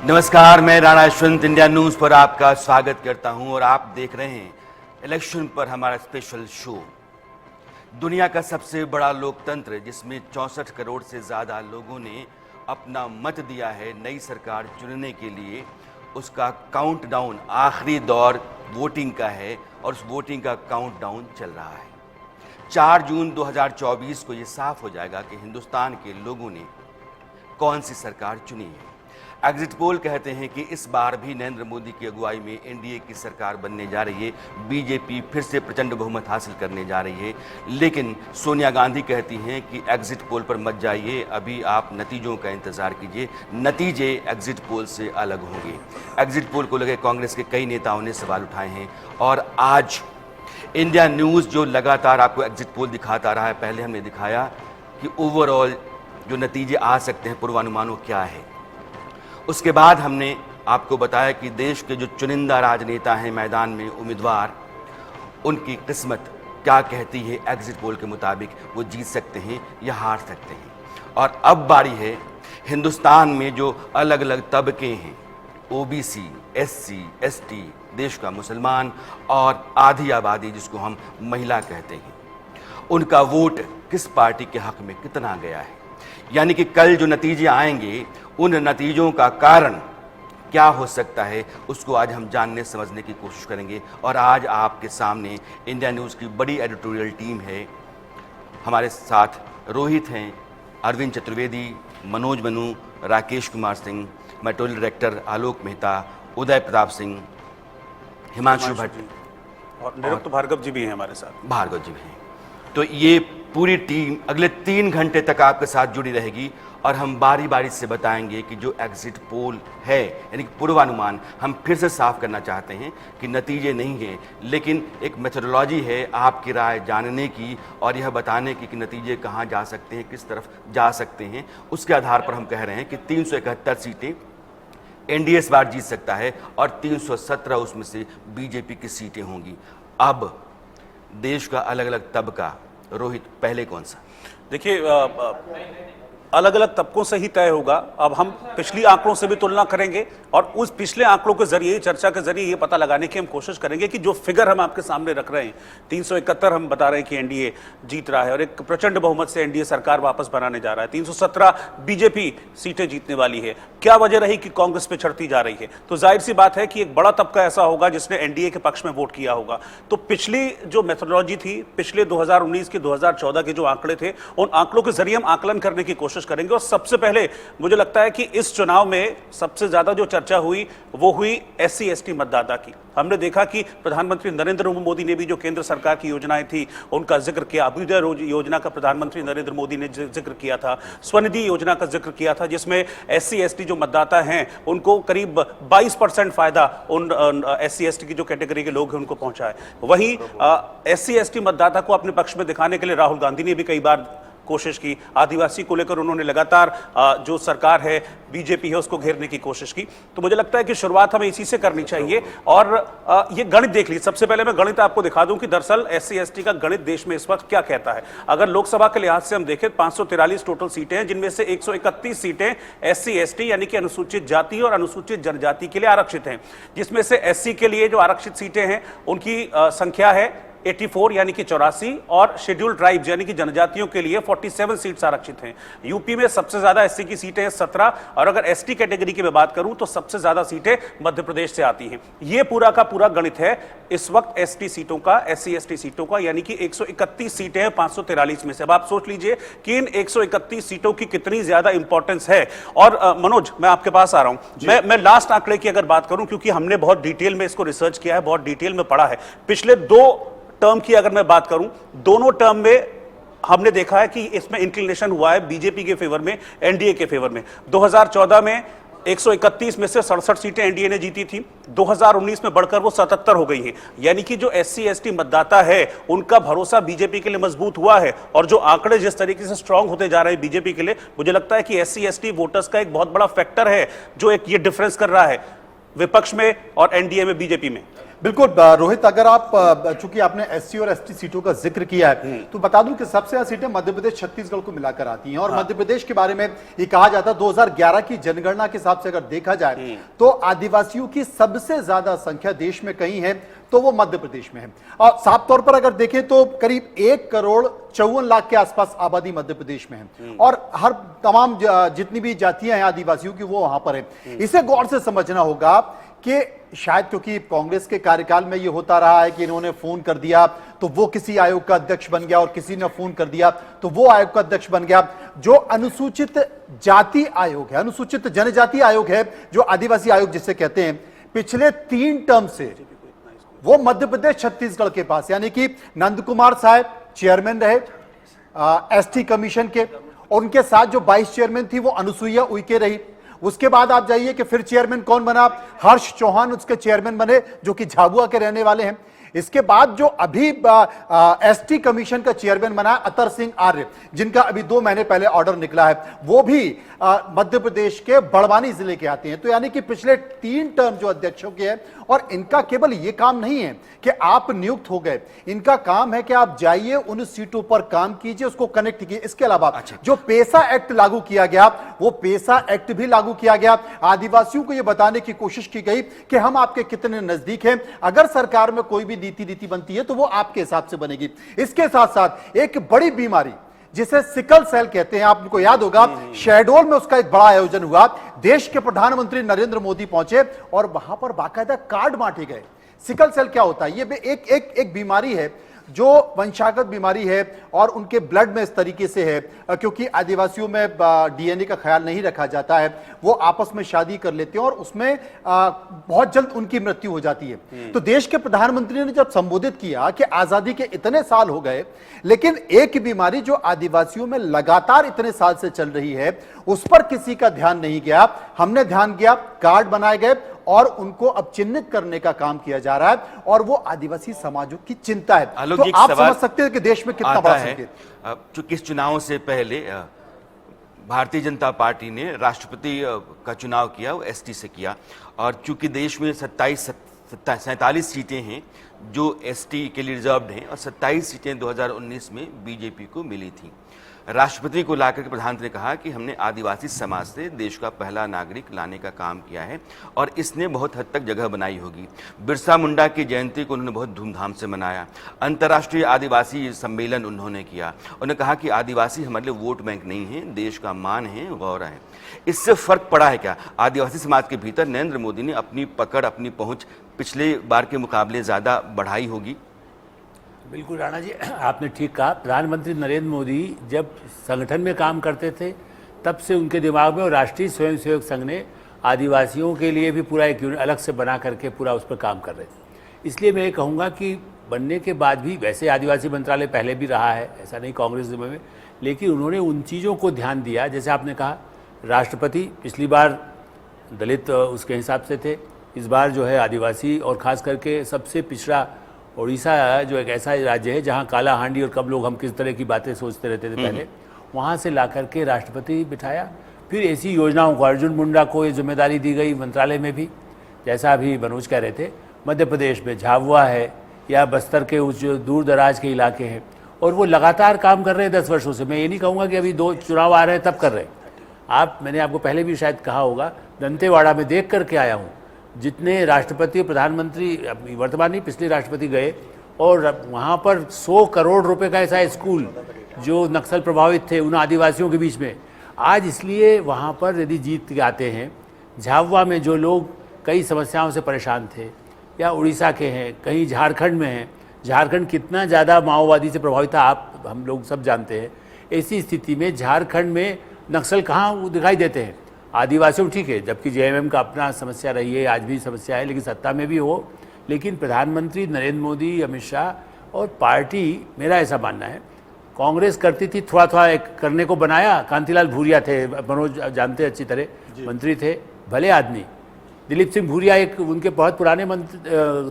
नमस्कार, मैं Rana Yashwant India news पर आपका स्वागत करता हूं और आप देख रहे हैं इलेक्शन पर हमारा स्पेशल शो। दुनिया का सबसे बड़ा लोकतंत्र जिसमें 64 करोड़ से ज्यादा लोगों ने अपना मत दिया है नई सरकार चुनने के लिए, उसका काउंटडाउन आखिरी दौर वोटिंग का है और उस वोटिंग का काउंटडाउन चल रहा है। 4 जून 2024 को ये साफ हो जाएगा कि हिंदुस्तान के लोगों ने कौन सी सरकार चुनी है। एग्जिट पोल कहते हैं कि इस बार भी नरेंद्र मोदी की अगुवाई में एनडीए की सरकार बनने जा रही है, बीजेपी फिर से प्रचंड बहुमत हासिल करने जा रही है। लेकिन सोनिया गांधी कहती हैं कि एग्जिट पोल पर मत जाइए, अभी आप नतीजों का इंतजार कीजिए, नतीजे एग्जिट पोल से अलग होंगे। एग्जिट पोल को लेकर कांग्रेस के कई नेताओं ने सवाल उठाए हैं और आज इंडिया न्यूज़ जो लगातार आपको एग्जिट पोल दिखाता रहा है, पहले हमने दिखाया कि ओवरऑल जो नतीजे आ सकते हैं पूर्वानुमानों क्या है, उसके बाद हमने आपको बताया कि देश के जो चुनिंदा राजनेता हैं मैदान में उम्मीदवार, उनकी किस्मत क्या कहती है एग्जिट पोल के मुताबिक, वो जीत सकते हैं या हार सकते हैं। और अब बारी है हिंदुस्तान में जो अलग अलग तबके हैं, ओबीसी, एससी, एसटी, देश का मुसलमान और आधी आबादी जिसको हम महिला कहते हैं, उनका वोट किस पार्टी के हक में कितना गया है। यानी कि कल जो नतीजे आएंगे उन नतीजों का कारण क्या हो सकता है, उसको आज हम जानने समझने की कोशिश करेंगे। और आज आपके सामने इंडिया न्यूज़ की बड़ी एडिटोरियल टीम है। हमारे साथ रोहित हैं, अरविंद चतुर्वेदी, मनोज मनु, राकेश कुमार सिंह, मेटोरियल डायरेक्टर आलोक मेहता, उदय प्रताप सिंह, हिमांशु भट्ट और निरुक्त भार्गव जी भी हैं हमारे साथ। भार्गव जी भी हैं। तो ये पूरी टीम अगले 3 घंटे तक आपके साथ जुड़ी रहेगी और हम बारी बारी से बताएंगे कि जो एग्जिट पोल है, यानी कि पूर्वानुमान, हम फिर से साफ करना चाहते हैं कि नतीजे नहीं हैं, लेकिन एक मेथोडोलॉजी है आपकी राय जानने की और यह बताने की कि नतीजे कहाँ जा सकते हैं, किस तरफ जा सकते हैं। उसके आधार पर हम कह रहे हैं कि 371 सीटें एनडीए इस बार जीत सकता है और 317 उसमें से बीजेपी की सीटें होंगी। अब देश का अलग अलग तबका, रोहित पहले कौन सा? देखिए, अलग अलग तबकों से ही तय होगा। अब हम पिछली आंकड़ों से भी तुलना करेंगे और उस पिछले आंकड़ों के जरिए, चर्चा के जरिए ये पता लगाने की हम कोशिश करेंगे कि जो फिगर हम आपके सामने रख रहे हैं, 371 हम बता रहे हैं कि एनडीए जीत रहा है और एक प्रचंड बहुमत से एनडीए सरकार वापस बनाने जा रहा है, 317 बीजेपी सीटें जीतने वाली है। क्या वजह रही कि कांग्रेस पे चढ़ती जा रही है? तो जाहिर सी बात है कि एक बड़ा तबका ऐसा होगा जिसने एनडीए के पक्ष में वोट किया होगा। तो पिछली जो मेथोडोलॉजी थी, पिछले 2019 के 2014 के जो आंकड़े थे, उन आंकड़ों के जरिए हम आकलन करने की कोशिश करेंगे। और सबसे पहले मुझे लगता है कि इस चुनाव में सबसे ज्यादा जो चर्चा हुई वो हुई एससी एसटी मतदाता की। हमने देखा कि प्रधानमंत्री नरेंद्र मोदी ने भी जो केंद्र सरकार की योजनाएं थी उनका जिक्र किया। अभ्युदय योजना का प्रधानमंत्री नरेंद्र मोदी ने जिक्र किया था, स्वनिधि योजना का जिक्र किया था, जिसमें एससी एसटी जो मतदाता हैं उनको करीब 22% फायदा उन एससी एसटी की जो कैटेगरी के लोग हैं उनको पहुंचा है। वहीं एससी एसटी मतदाता को अपने पक्ष में दिखाने के लिए राहुल गांधी ने भी कई बार कोशिश की। आदिवासी को लेकर उन्होंने लगातार जो सरकार है, बीजेपी है, उसको घेरने की कोशिश की। तो मुझे लगता है कि शुरुआत हमें इसी से करनी चाहिए। और ये गणित देख लीजिए। सबसे पहले मैं गणित आपको दिखा दूं कि दरअसल एससी एसटी का गणित देश में इस वक्त क्या कहता है। अगर लोकसभा के लिहाज से हम देखें, 543 टोटल सीटें हैं, जिनमें से 131 सीटें एससी एसटी यानी कि अनुसूचित जाति और अनुसूचित जनजाति के लिए आरक्षित हैं, जिसमें से एससी के लिए जो आरक्षित सीटें हैं उनकी संख्या है 84 यानी कि 84 और शेड्यूल्ड ट्राइब्स यानी कि जनजातियों के लिए 47 सीट्स आरक्षित हैं। यूपी में सबसे ज्यादा एससी की सीटें हैं 17 और अगर एसटी कैटेगरी की मैं बात करूं तो सबसे ज्यादा सीटें मध्य प्रदेश से आती हैं। ये पूरा का पूरा गणित है इस वक्त एसटी सीटों का, एससी एसटी सीटों का, यानी कि 131 सीटें हैं 543 में से। अब आप सोच लीजिए कि इन 131 सीटों की कितनी ज्यादा इंपॉर्टेंस है। और मनोज, मैं आपके पास आ रहा हूं। मैं लास्ट आंकड़े की अगर बात करूं, क्योंकि हमने बहुत डिटेल में इसको रिसर्च किया है, बहुत डिटेल में पढ़ा है। पिछले 2 टर्म की अगर मैं बात करूं, दोनों टर्म में हमने देखा है कि इसमें इंक्लिनेशन हुआ है बीजेपी के फेवर में, एनडीए के फेवर में। 2014 में 131 में से 67 सीटें एनडीए ने जीती थी। 2019 में बढ़कर वो 77 हो गई हैं। यानी कि जो एससी एसटी मतदाता है उनका भरोसा बीजेपी के लिए मजबूत हुआ है। और जो आंकड़े जिस तरीके से स्ट्रांग होते जा रहे हैं बीजेपी के लिए, मुझे लगता है कि एससी एसटी वोटर्स का एक बहुत बड़ा फैक्टर है जो एक ये डिफरेंस कर रहा है विपक्ष में और एनडीए में, बीजेपी में। बिल्कुल रोहित, अगर आप चूंकि आपने एससी और एसटी सीटों का जिक्र किया है तो बता दूं कि सबसे ज्यादा सीटें मध्य प्रदेश छत्तीसगढ़ को मिलाकर आती हैं। और मध्य प्रदेश के बारे में ये कहा जाता है 2011 की जनगणना के हिसाब से अगर देखा जाए तो आदिवासियों की सबसे ज्यादा संख्या देश में कहीं है तो वो मध्य प्रदेश में है। और साफ तौर पर अगर देखें तो करीब 1,54,00,000 के आसपास आबादी मध्य प्रदेश में है और हर तमाम जितनी भी जातियां हैं आदिवासियों की वो वहां पर है। इसे गौर से समझना होगा कि शायद क्योंकि कांग्रेस के कार्यकाल में ये होता रहा है कि इन्होंने फोन कर दिया तो वो किसी आयोग का अध्यक्ष बन गया और किसी ने फोन कर दिया तो वो आयोग का अध्यक्ष बन गया। जो अनुसूचित जाति आयोग है, अनुसूचित जनजाति आयोग है, जो आदिवासी आयोग जिसे कहते हैं, पिछले 3 टर्म से वो मध्य प्रदेश छत्तीसगढ़ के पास, यानी कि नंद कुमार साहब चेयरमैन रहे एसटी कमीशन के और उनके साथ जो 22 चेयरमैन थी वो अनुसुईया उइके रही। उसके बाद आप जाइए कि फिर चेयरमैन कौन बना, हर्ष चौहान उसके चेयरमैन बने जो कि झाबुआ के रहने वाले हैं। इसके बाद जो अभी एसटी कमीशन का चेयरमैन बना अतर सिंह आर्य, जिनका अभी 2 महीने पहले ऑर्डर निकला है, वो भी मध्य प्रदेश के बड़वानी जिले के आते हैं। तो यानी कि पिछले 3 टर्म जो अध्यक्षों के हैं और इनका केवल ये काम नहीं है कि आप नियुक्त हो गए, इनका काम है कि आप जाइए उन सीटों पर काम कीजिए, उसको कनेक्ट कीजिए। इसके अलावा जो पेसा एक्ट लागू किया गया वो पेसा एक्ट भी लागू किया गया। आदिवासियों को यह बताने की कोशिश की गई कि हम आपके कितने नजदीक हैं, अगर सरकार में कोई भी नीति बनती है तो वो आपके हिसाब से बनेगी। इसके साथ साथ एक बड़ी बीमारी जिसे सिकल सेल कहते हैं, आपको याद होगा शहडोल में उसका एक बड़ा आयोजन हुआ, देश के प्रधानमंत्री नरेंद्र मोदी पहुंचे और वहां पर बाकायदा कार्ड बांटे गए। सिकल सेल क्या होता है? ये एक बीमारी है जो वंशागत बीमारी है और उनके ब्लड में इस तरीके से है क्योंकि आदिवासियों में डीएनए का ख्याल नहीं रखा जाता है, वो आपस में शादी कर लेते हैं और उसमें बहुत जल्द उनकी मृत्यु हो जाती है। तो देश के प्रधानमंत्री ने जब संबोधित किया कि आजादी के इतने साल हो गए लेकिन एक बीमारी जो आदिवासियों में लगातार इतने साल से चल रही है उस पर किसी का ध्यान नहीं गया, हमने ध्यान किया, कार्ड बनाए गए और उनको अब चिन्हित करने का काम किया जा रहा है और वो आदिवासी समाजों की चिंता है। तो आप समझ सकते हैं कि देश में कितना बड़ा संकेत। चूंकि इस चुनाव से पहले भारतीय जनता पार्टी ने राष्ट्रपति का चुनाव किया, वो एसटी से किया और चूंकि देश में 47 सीटें हैं जो एसटी के लिए रिजर्व्ड हैं और 27 सीटें 2019 में बीजेपी को मिली थी। राष्ट्रपति को लाकर के प्रधानमंत्री ने कहा कि हमने आदिवासी समाज से देश का पहला नागरिक लाने का काम किया है और इसने बहुत हद तक जगह बनाई होगी। बिरसा मुंडा की जयंती को उन्होंने बहुत धूमधाम से मनाया। अंतर्राष्ट्रीय आदिवासी सम्मेलन उन्होंने किया। उन्होंने कहा कि आदिवासी हमारे लिए वोट बैंक नहीं है, देश का मान है, गौरव है। इससे फर्क पड़ा है क्या? आदिवासी समाज के भीतर नरेंद्र मोदी ने अपनी पकड़, अपनी पहुंच पिछले बार के मुकाबले ज़्यादा बढ़ाई होगी? बिल्कुल राणा जी, आपने ठीक कहा। प्रधानमंत्री नरेंद्र मोदी जब संगठन में काम करते थे तब से उनके दिमाग में और राष्ट्रीय स्वयंसेवक संघ ने आदिवासियों के लिए भी पूरा एक यूनिट अलग से बना करके पूरा उस पर काम कर रहे थे। इसलिए मैं ये कहूँगा कि बनने के बाद भी वैसे आदिवासी मंत्रालय पहले भी रहा है, ऐसा नहीं कांग्रेस में, लेकिन उन्होंने उन चीज़ों को ध्यान दिया। जैसे आपने कहा राष्ट्रपति पिछली बार दलित उसके हिसाब से थे, इस बार जो है आदिवासी और ख़ास करके सबसे पिछड़ा उड़ीसा जो एक ऐसा राज्य है जहाँ काला हांडी और कब लोग हम किस तरह की बातें सोचते रहते थे पहले, वहाँ से ला करके राष्ट्रपति बिठाया। फिर ऐसी योजनाओं को अर्जुन मुंडा को ये जिम्मेदारी दी गई मंत्रालय में भी, जैसा अभी मनोज कह रहे थे। मध्य प्रदेश में झाबुआ है या बस्तर के उस जो दूर दराज के इलाके हैं और वो लगातार काम कर रहे हैं 10 वर्षों से। मैं ये नहीं कहूँगा कि अभी 2 चुनाव आ रहे हैं तब कर रहे हैं। मैंने आपको पहले भी शायद कहा होगा, दंतेवाड़ा में देख करके आया हूँ जितने राष्ट्रपति और प्रधानमंत्री वर्तमान नहीं पिछले राष्ट्रपति गए और वहाँ पर 100 करोड़ रुपए का ऐसा स्कूल जो नक्सल प्रभावित थे उन आदिवासियों के बीच में, आज इसलिए वहाँ पर यदि जीत के आते हैं। झाबुआ में जो लोग कई समस्याओं से परेशान थे या उड़ीसा के हैं, कहीं झारखंड में हैं, झारखंड कितना ज़्यादा माओवादी से प्रभावित था हम लोग सब जानते हैं। ऐसी स्थिति में झारखंड में नक्सल कहाँ दिखाई देते हैं? आदिवासियों ठीक है, जबकि जेएमएम का अपना समस्या रही है, आज भी समस्या है, लेकिन सत्ता में भी हो। लेकिन प्रधानमंत्री नरेंद्र मोदी, अमित शाह और पार्टी, मेरा ऐसा मानना है, कांग्रेस करती थी, थोड़ा थोड़ा एक करने को बनाया। कांतिलाल भूरिया थे, मनोज जानते अच्छी तरह, मंत्री थे, भले आदमी। दिलीप सिंह भूरिया एक उनके बहुत पुराने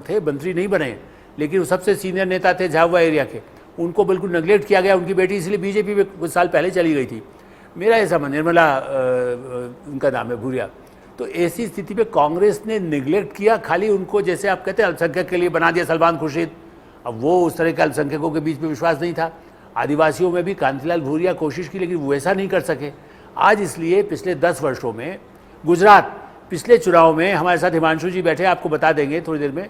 थे, मंत्री नहीं बने, लेकिन वो सबसे सीनियर नेता थे झाबुआ एरिया के। उनको बिल्कुल नेगलेक्ट किया गया। उनकी बेटी इसलिए बीजेपी में कुछ साल पहले चली गई थी। मेरा ऐसा मन, निर्मला उनका नाम है भूरिया, तो ऐसी स्थिति में कांग्रेस ने निगलेक्ट किया, खाली उनको जैसे आप कहते हैं अल्पसंख्यक के लिए बना दिया सलमान खुर्शीद। अब वो उस तरह के अल्पसंख्यकों के बीच में विश्वास नहीं था। आदिवासियों में भी कांतिलाल भूरिया कोशिश की, लेकिन वो ऐसा नहीं कर सके। आज इसलिए पिछले 10 वर्षों में गुजरात, पिछले चुनाव में हमारे साथ हिमांशु जी बैठे, आपको बता देंगे थोड़ी देर में,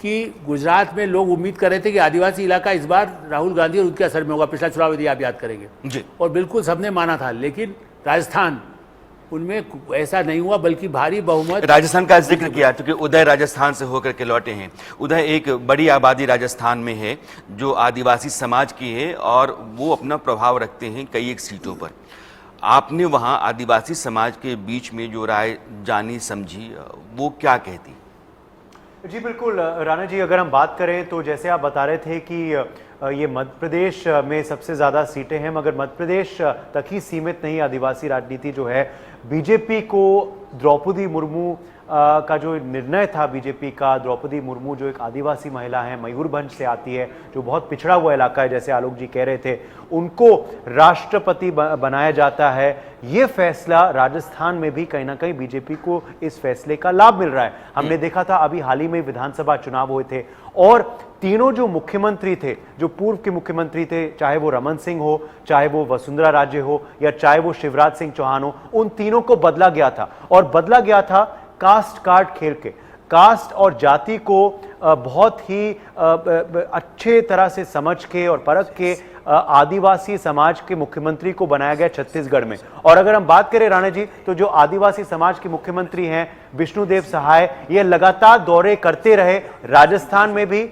कि गुजरात में लोग उम्मीद कर रहे थे कि आदिवासी इलाका इस बार राहुल गांधी और उनके असर में होगा। पिछला चुनाव यदि आप याद करेंगे जी, और बिल्कुल सबने माना था, लेकिन राजस्थान, उनमें ऐसा नहीं हुआ, बल्कि भारी बहुमत। राजस्थान का जिक्र किया क्योंकि उदय राजस्थान से होकर के लौटे हैं। उदय एक बड़ी आबादी राजस्थान में है जो आदिवासी समाज की है और वो अपना प्रभाव रखते हैं कई एक सीटों पर। आपने वहाँ आदिवासी समाज के बीच में जो राय जानी समझी, वो क्या कहती? जी बिल्कुल राणा जी, अगर हम बात करें तो जैसे आप बता रहे थे कि ये मध्य प्रदेश में सबसे ज़्यादा सीटें हैं, मगर मध्य प्रदेश तक ही सीमित नहीं आदिवासी राजनीति जो है। बीजेपी को द्रौपदी मुर्मू का जो निर्णय था, बीजेपी का, द्रौपदी मुर्मू जो एक आदिवासी महिला है, मयूरभंज से आती है, जो बहुत पिछड़ा हुआ इलाका है, जैसे आलोक जी कह रहे थे, उनको राष्ट्रपति बनाया जाता है। ये फैसला राजस्थान में भी कहीं ना कहीं बीजेपी को इस फैसले का लाभ मिल रहा है। हमने देखा था अभी हाल ही में विधानसभा चुनाव हुए थे और तीनों जो मुख्यमंत्री थे, जो पूर्व के मुख्यमंत्री थे, चाहे वो रमन सिंह हो, चाहे वो वसुंधरा राजे हो, या चाहे वो शिवराज सिंह चौहान हो, उन तीनों को बदला गया था। और बदला गया था कास्ट कार्ड खेल के। कास्ट और जाति को बहुत ही अच्छे तरह से समझ के और परख के आदिवासी समाज के मुख्यमंत्री को बनाया गया छत्तीसगढ़ में। और अगर हम बात करें राणा जी, तो जो आदिवासी समाज के मुख्यमंत्री हैं विष्णुदेव सहाय, ये लगातार दौरे करते रहे, राजस्थान में भी,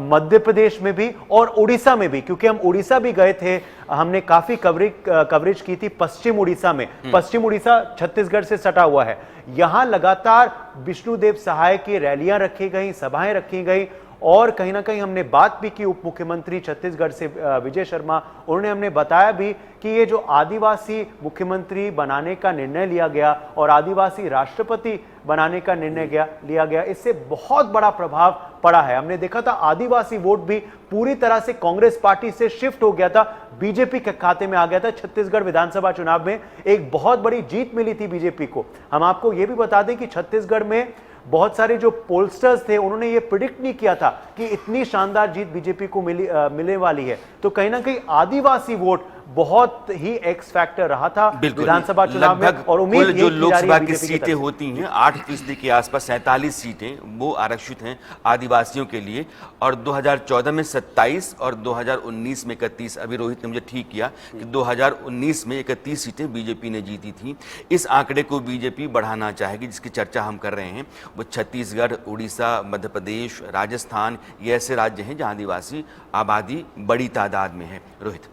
मध्य प्रदेश में भी और उड़ीसा में भी, क्योंकि हम उड़ीसा भी गए थे। हमने काफी कवरेज की थी पश्चिम उड़ीसा में। पश्चिम उड़ीसा छत्तीसगढ़ से सटा हुआ है। यहां लगातार विष्णुदेव सहाय की रैलियां रखी गई, सभाएं रखी गई और कहीं ना कहीं हमने बात भी की उप मुख्यमंत्री छत्तीसगढ़ से विजय शर्मा, उन्होंने हमने बताया भी कि ये जो आदिवासी मुख्यमंत्री बनाने का निर्णय लिया गया और आदिवासी राष्ट्रपति बनाने का निर्णय लिया गया, इससे बहुत बड़ा प्रभाव पड़ा है। हमने देखा था आदिवासी वोट भी पूरी तरह से कांग्रेस पार्टी से शिफ्ट हो गया था, बीजेपी के खाते में आ गया था। छत्तीसगढ़ विधानसभा चुनाव में एक बहुत बड़ी जीत मिली थी बीजेपी को। हम आपको यह भी बता दें कि छत्तीसगढ़ में बहुत सारे जो पोलस्टर्स थे, उन्होंने ये प्रिडिक्ट नहीं किया था कि इतनी शानदार जीत बीजेपी को मिलने वाली है। तो कहीं ना कहीं आदिवासी वोट बहुत ही एक्स फैक्टर रहा था विधानसभा चुनाव में। और उम्मीद जो लोकसभा की सीटें होती हैं 8% के आसपास 47 सीटें वो आरक्षित हैं आदिवासियों के लिए। और 2014 में 27 और 2019 में 31, अभी रोहित ने मुझे ठीक किया कि 2019 में 31 सीटें बीजेपी ने जीती थी। इस आंकड़े को बीजेपी बढ़ाना चाहेगी, जिसकी चर्चा हम कर रहे हैं। वो छत्तीसगढ़, उड़ीसा, मध्य प्रदेश, राजस्थान, ये ऐसे राज्य हैं जहां आदिवासी आबादी बड़ी तादाद में है। रोहित।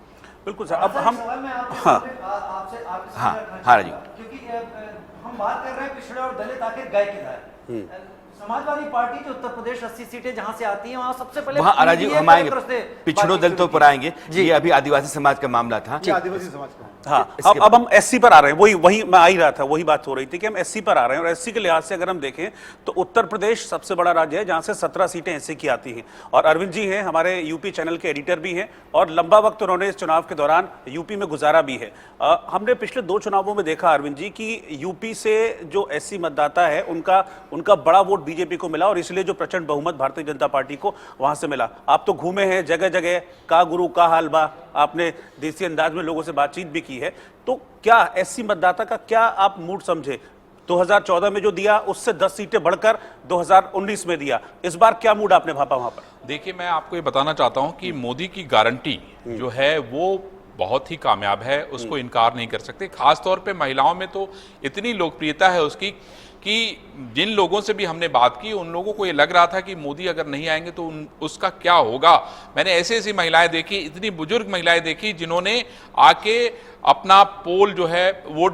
बिल्कुल सर, अब हम हाँ राजीव, क्योंकि हम बात कर रहे हैं पिछड़े और दलित आखिर गए किधर। समाजवादी पार्टी जो उत्तर प्रदेश 80 सीटें जहां से आती हैं वहां सबसे पहले वहां राजीव हम आएंगे, पिछड़ों दलितों पर आएंगे। ये अभी आदिवासी समाज का मामला था। आदिवासी समाज का। हाँ, अब हम एससी पर आ रहे हैं। वही मैं आ ही रहा था, वही बात हो रही थी कि हम एससी पर आ रहे हैं। और एससी के लिहाज से अगर हम देखें तो उत्तर प्रदेश सबसे बड़ा राज्य है, जहां से 17 सीटें एससी की आती हैं। और अरविंद जी हैं, हमारे यूपी चैनल के एडिटर भी हैं और लंबा वक्त उन्होंने इस चुनाव के दौरान यूपी में गुजारा भी है। हमने पिछले 2 चुनावों में देखा अरविंद जी कि यूपी से जो एससी मतदाता है उनका बड़ा वोट बीजेपी को मिला और इसलिए जो प्रचंड बहुमत भारतीय जनता पार्टी को वहां से मिला। आप तो घूमे हैं जगह जगह, का गुरु का हालबा, आपने देसी अंदाज में लोगों से बातचीत भी की है। तो क्या एससी मतदाता का क्या आप मूड समझे? 2014 में जो दिया उससे 10 सीटें बढ़कर 2019 में दिया, इस बार क्या मूड आपने भापा वहां पर? देखिए, मैं आपको ये बताना चाहता हूं कि मोदी की गारंटी जो है वो बहुत ही कामयाब है, उसको इनकार नहीं कर सकते। खास तौर पे महिलाओं में तो इतनी लोकप्रियता है उसकी कि जिन लोगों से भी हमने बात की उन लोगों को ये लग रहा था कि मोदी अगर नहीं आएंगे तो उसका क्या होगा। मैंने ऐसी महिलाएं देखी, इतनी बुजुर्ग महिलाएं देखी जिन्होंने आके अपना वोट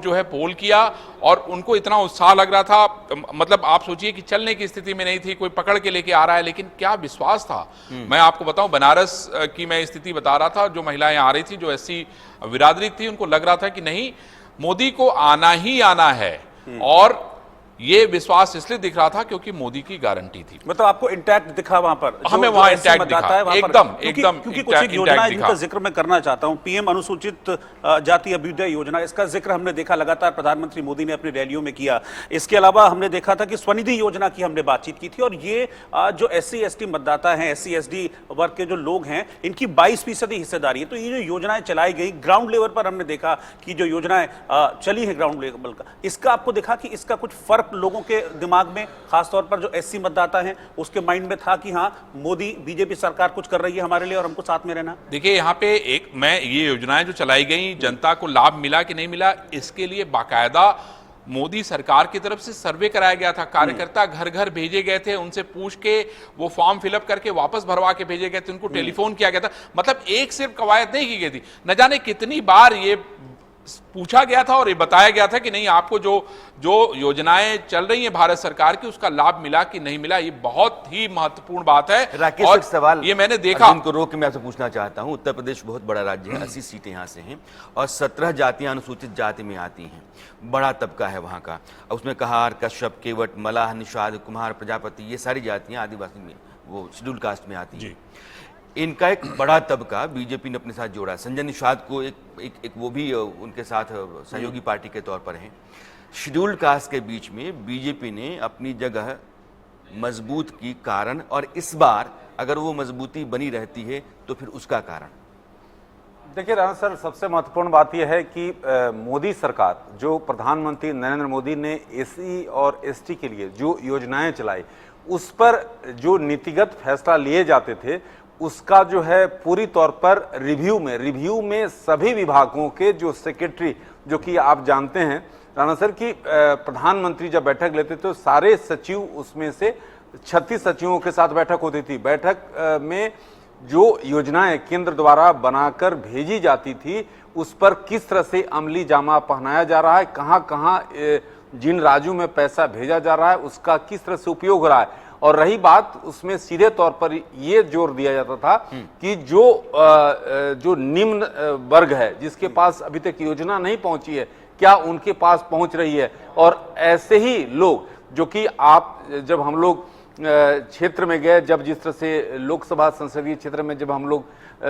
जो है पोल किया और उनको इतना उत्साह लग रहा था। मतलब आप सोचिए कि चलने की स्थिति में नहीं थी, कोई पकड़ के लेके आ रहा है, लेकिन क्या विश्वास था। मैं आपको बताऊं, बनारस की मैं स्थिति बता रहा था, जो महिलाएं आ रही थी जो एससी बिरादरी थी, उनको लग रहा था कि नहीं, मोदी को आना ही आना है। और ये विश्वास इसलिए दिख रहा था क्योंकि मोदी की गारंटी थी। मतलब आपको इंटैक्ट दिखा वहां पर, हमें जो वहां ऐसी इंटैक्ट मतदाता दिखा, है वहां पर। एकदम क्योंकि कुछ एक योजनाएं जिनका जिक्र मैं करना चाहता हूं, पीएम अनुसूचित जाति अभ्युदय योजना, इसका जिक्र हमने देखा लगातार प्रधानमंत्री मोदी ने अपनी रैलियों में किया। इसके अलावा हमने देखा था कि स्वनिधि योजना की हमने बातचीत की थी, और ये जो SC ST मतदाता हैं, SC SD वर्ग के जो लोग हैं, इनकी 22% हिस्सेदारी है। तो ये जो योजनाएं चलाई गई ग्राउंड लेवल पर, हमने देखा कि जो योजनाएं चली है ग्राउंड लेवल का, इसका आपको देखा कि इसका कुछ फर्क लोगों के दिमाग में, खासतौर पर जो SC मतदाता हैं उसके माइंड में था कि हाँ, मोदी बीजेपी सरकार कुछ कर रही है हमारे लिए और हमको साथ में रहना। देखिए यहाँ पे ये योजनाएं जो चलाई गई, जनता को लाभ मिला कि नहीं मिला, इसके लिए बाकायदा मोदी सरकार की तरफ से सर्वे कराया गया था। कार्यकर्ता घर घर भेजे गए थे, उनसे पूछ के वो फॉर्म फिलअप करके वापस भरवा के भेजे गए थे, उनको टेलीफोन किया गया था। मतलब एक सिर्फ कवायद नहीं की गई थी, न जाने कितनी बार ये पूछा गया था और ये बताया गया था कि नहीं, आपको जो योजनाएं चल रही हैं भारत सरकार की, उसका लाभ मिला कि नहीं मिला। ये बहुत ही महत्वपूर्ण बात है। राकेश, और एक सवाल ये मैंने देखा, अर्जुन को रोक के मैं आपसे पूछना चाहता हूं। उत्तर प्रदेश बहुत बड़ा राज्य है, 80 सीटें यहाँ से हैं और 17 जातियां अनुसूचित जाति में आती हैं। बड़ा तबका है वहां का, उसमें कहार, कश्यप, केवट, मलाह, निषाद, कुम्हार, प्रजापति, ये सारी जातियां आदिवासी में, वो शेड्यूल कास्ट में आती हैं। इनका एक बड़ा तबका बीजेपी ने अपने साथ जोड़ा। संजय निषाद को एक वो भी उनके साथ सहयोगी पार्टी के तौर पर हैं। शेड्यूल्ड कास्ट के बीच में बीजेपी ने अपनी जगह मजबूत की, कारण, और इस बार अगर वो मजबूती बनी रहती है तो फिर उसका कारण। देखिए राणा सर, सबसे महत्वपूर्ण बात यह है कि मोदी सरकार, जो प्रधानमंत्री नरेंद्र मोदी ने SC और ST के लिए जो योजनाएं चलाई, उस पर जो नीतिगत फैसला लिए जाते थे, उसका जो है पूरी तौर पर रिव्यू में सभी विभागों के जो सेक्रेटरी, जो कि आप जानते हैं राणा सर कि प्रधानमंत्री जब बैठक लेते थे तो सारे सचिव, उसमें से 36 सचिवों के साथ बैठक होती थी। बैठक में जो योजनाएं केंद्र द्वारा बनाकर भेजी जाती थी, उस पर किस तरह से अमली जामा पहनाया जा रहा है, कहां कहां जिन राज्यों में पैसा भेजा जा रहा है, उसका किस तरह से उपयोग हो रहा है। और रही बात, उसमें सीधे तौर पर ये जोर दिया जाता था कि जो निम्न वर्ग है, जिसके पास अभी तक योजना नहीं पहुंची है, क्या उनके पास पहुंच रही है। और ऐसे ही लोग, जो कि आप, जब हम लोग क्षेत्र में गए, जब जिस तरह से लोकसभा संसदीय क्षेत्र में जब हम लोग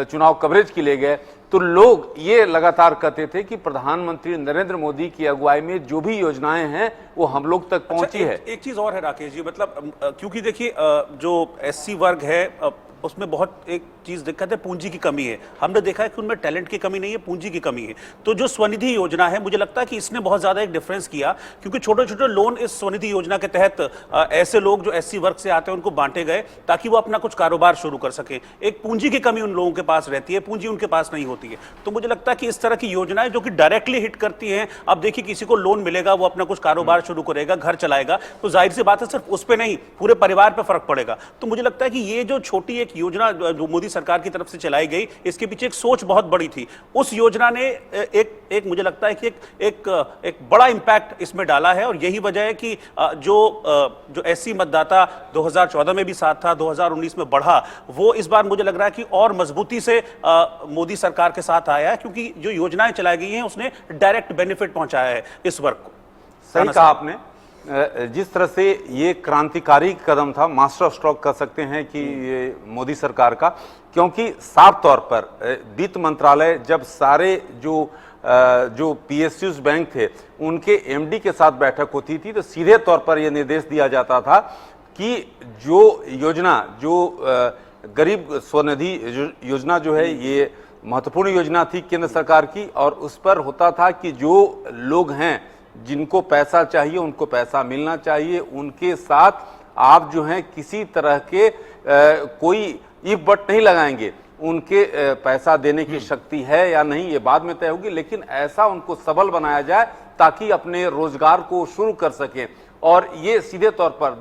चुनाव कवरेज के लिए गए, तो लोग ये लगातार कहते थे कि प्रधानमंत्री नरेंद्र मोदी की अगुवाई में जो भी योजनाएं हैं वो हम लोग तक पहुंची है। एक चीज और है राकेश जी, मतलब क्योंकि देखिए जो SC वर्ग है उसमें बहुत एक चीज दिक्कत है, पूंजी की कमी है। हमने देखा है कि उनमें टैलेंट की कमी नहीं है, पूंजी की कमी है। तो जो स्वनिधि योजना है, मुझे लगता है कि इसने बहुत ज्यादा एक डिफरेंस किया, क्योंकि छोटे छोटे लोन इस स्वनिधि योजना के तहत ऐसे लोग जो SC वर्ग से आते हैं उनको बांटे गए, ताकि वो अपना कुछ कारोबार शुरू कर सके। एक पूंजी की कमी उन लोगों के पास रहती है, पूंजी उनके पास नहीं होती है। तो मुझे लगता है कि इस तरह की योजनाएं जो कि डायरेक्टली हिट करती हैं, अब देखिए किसी को लोन मिलेगा, वो अपना कुछ कारोबार शुरू करेगा, घर चलाएगा, तो जाहिर सी बात है सिर्फ उस पर नहीं, पूरे परिवार पर फर्क पड़ेगा। तो मुझे लगता है कि ये जो छोटी एक योजना जो मोदी सरकार की तरफ से चलाई गई, इसके पीछे एक सोच बहुत बड़ी थी। उस योजना ने एक मुझे लगता है कि एक बड़ा इंपैक्ट इसमें डाला है, और यही वजह है कि जो SC मतदाता 2014 में भी साथ था, 2019 में बढ़ा, वो इस बार मुझे लग रहा है कि और मजबूती से मोदी सरकार के साथ आया है, क्योंकि जो योजनाएं चलाई गई हैं उसने डायरेक्ट बेनिफिट पहुंचाया है इस वर्ग को। सही कहा आपने। जिस तरह से ये क्रांतिकारी कदम था, मास्टर स्ट्रोक कर सकते हैं कि ये मोदी सरकार का, क्योंकि साफ तौर पर वित्त मंत्रालय जब सारे जो PSUs बैंक थे उनके MD के साथ बैठक होती थी, तो सीधे तौर पर यह निर्देश दिया जाता था कि जो योजना, जो गरीब स्वनिधि योजना जो है, ये महत्वपूर्ण योजना थी केंद्र सरकार की, और उस पर होता था कि जो लोग हैं जिनको पैसा चाहिए उनको पैसा मिलना चाहिए, उनके साथ आप जो हैं किसी तरह के कोई इफ बट नहीं लगाएंगे, उनके पैसा देने की शक्ति है या नहीं ये बाद में तय होगी, लेकिन ऐसा उनको सबल बनाया जाए ताकि अपने रोजगार को शुरू कर सकें। और ये सीधे तौर पर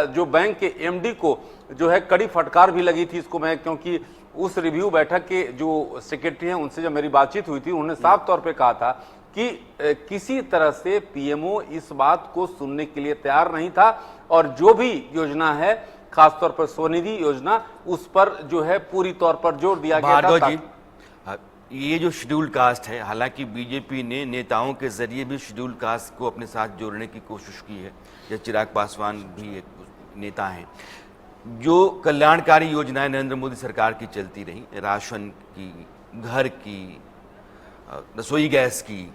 जो बैंक के MD को जो है कड़ी फटकार भी लगी थी इसको, मैं क्योंकि उस रिव्यू बैठक के जो सेक्रेटरी हैं उनसे जब मेरी बातचीत हुई थी, उन्होंने साफ तौर पे कहा था कि किसी तरह से PMO इस बात को सुनने के लिए तैयार नहीं था, और जो भी योजना है, खासतौर पर स्वनिधि योजना, उस पर जो है पूरी तौर पर जोर दिया गया था। जी, ये जो शेड्यूल कास्ट है, हालांकि बीजेपी ने नेताओं के जरिए भी शेड्यूल कास्ट को अपने साथ जोड़ने की कोशिश की है, जैसे चिराग पासवान भी एक नेता हैं। जो कल्याणकारी योजनाएं नरेंद्र मोदी सरकार की चलती रही, राशन की, घर की, रसोई गैस की,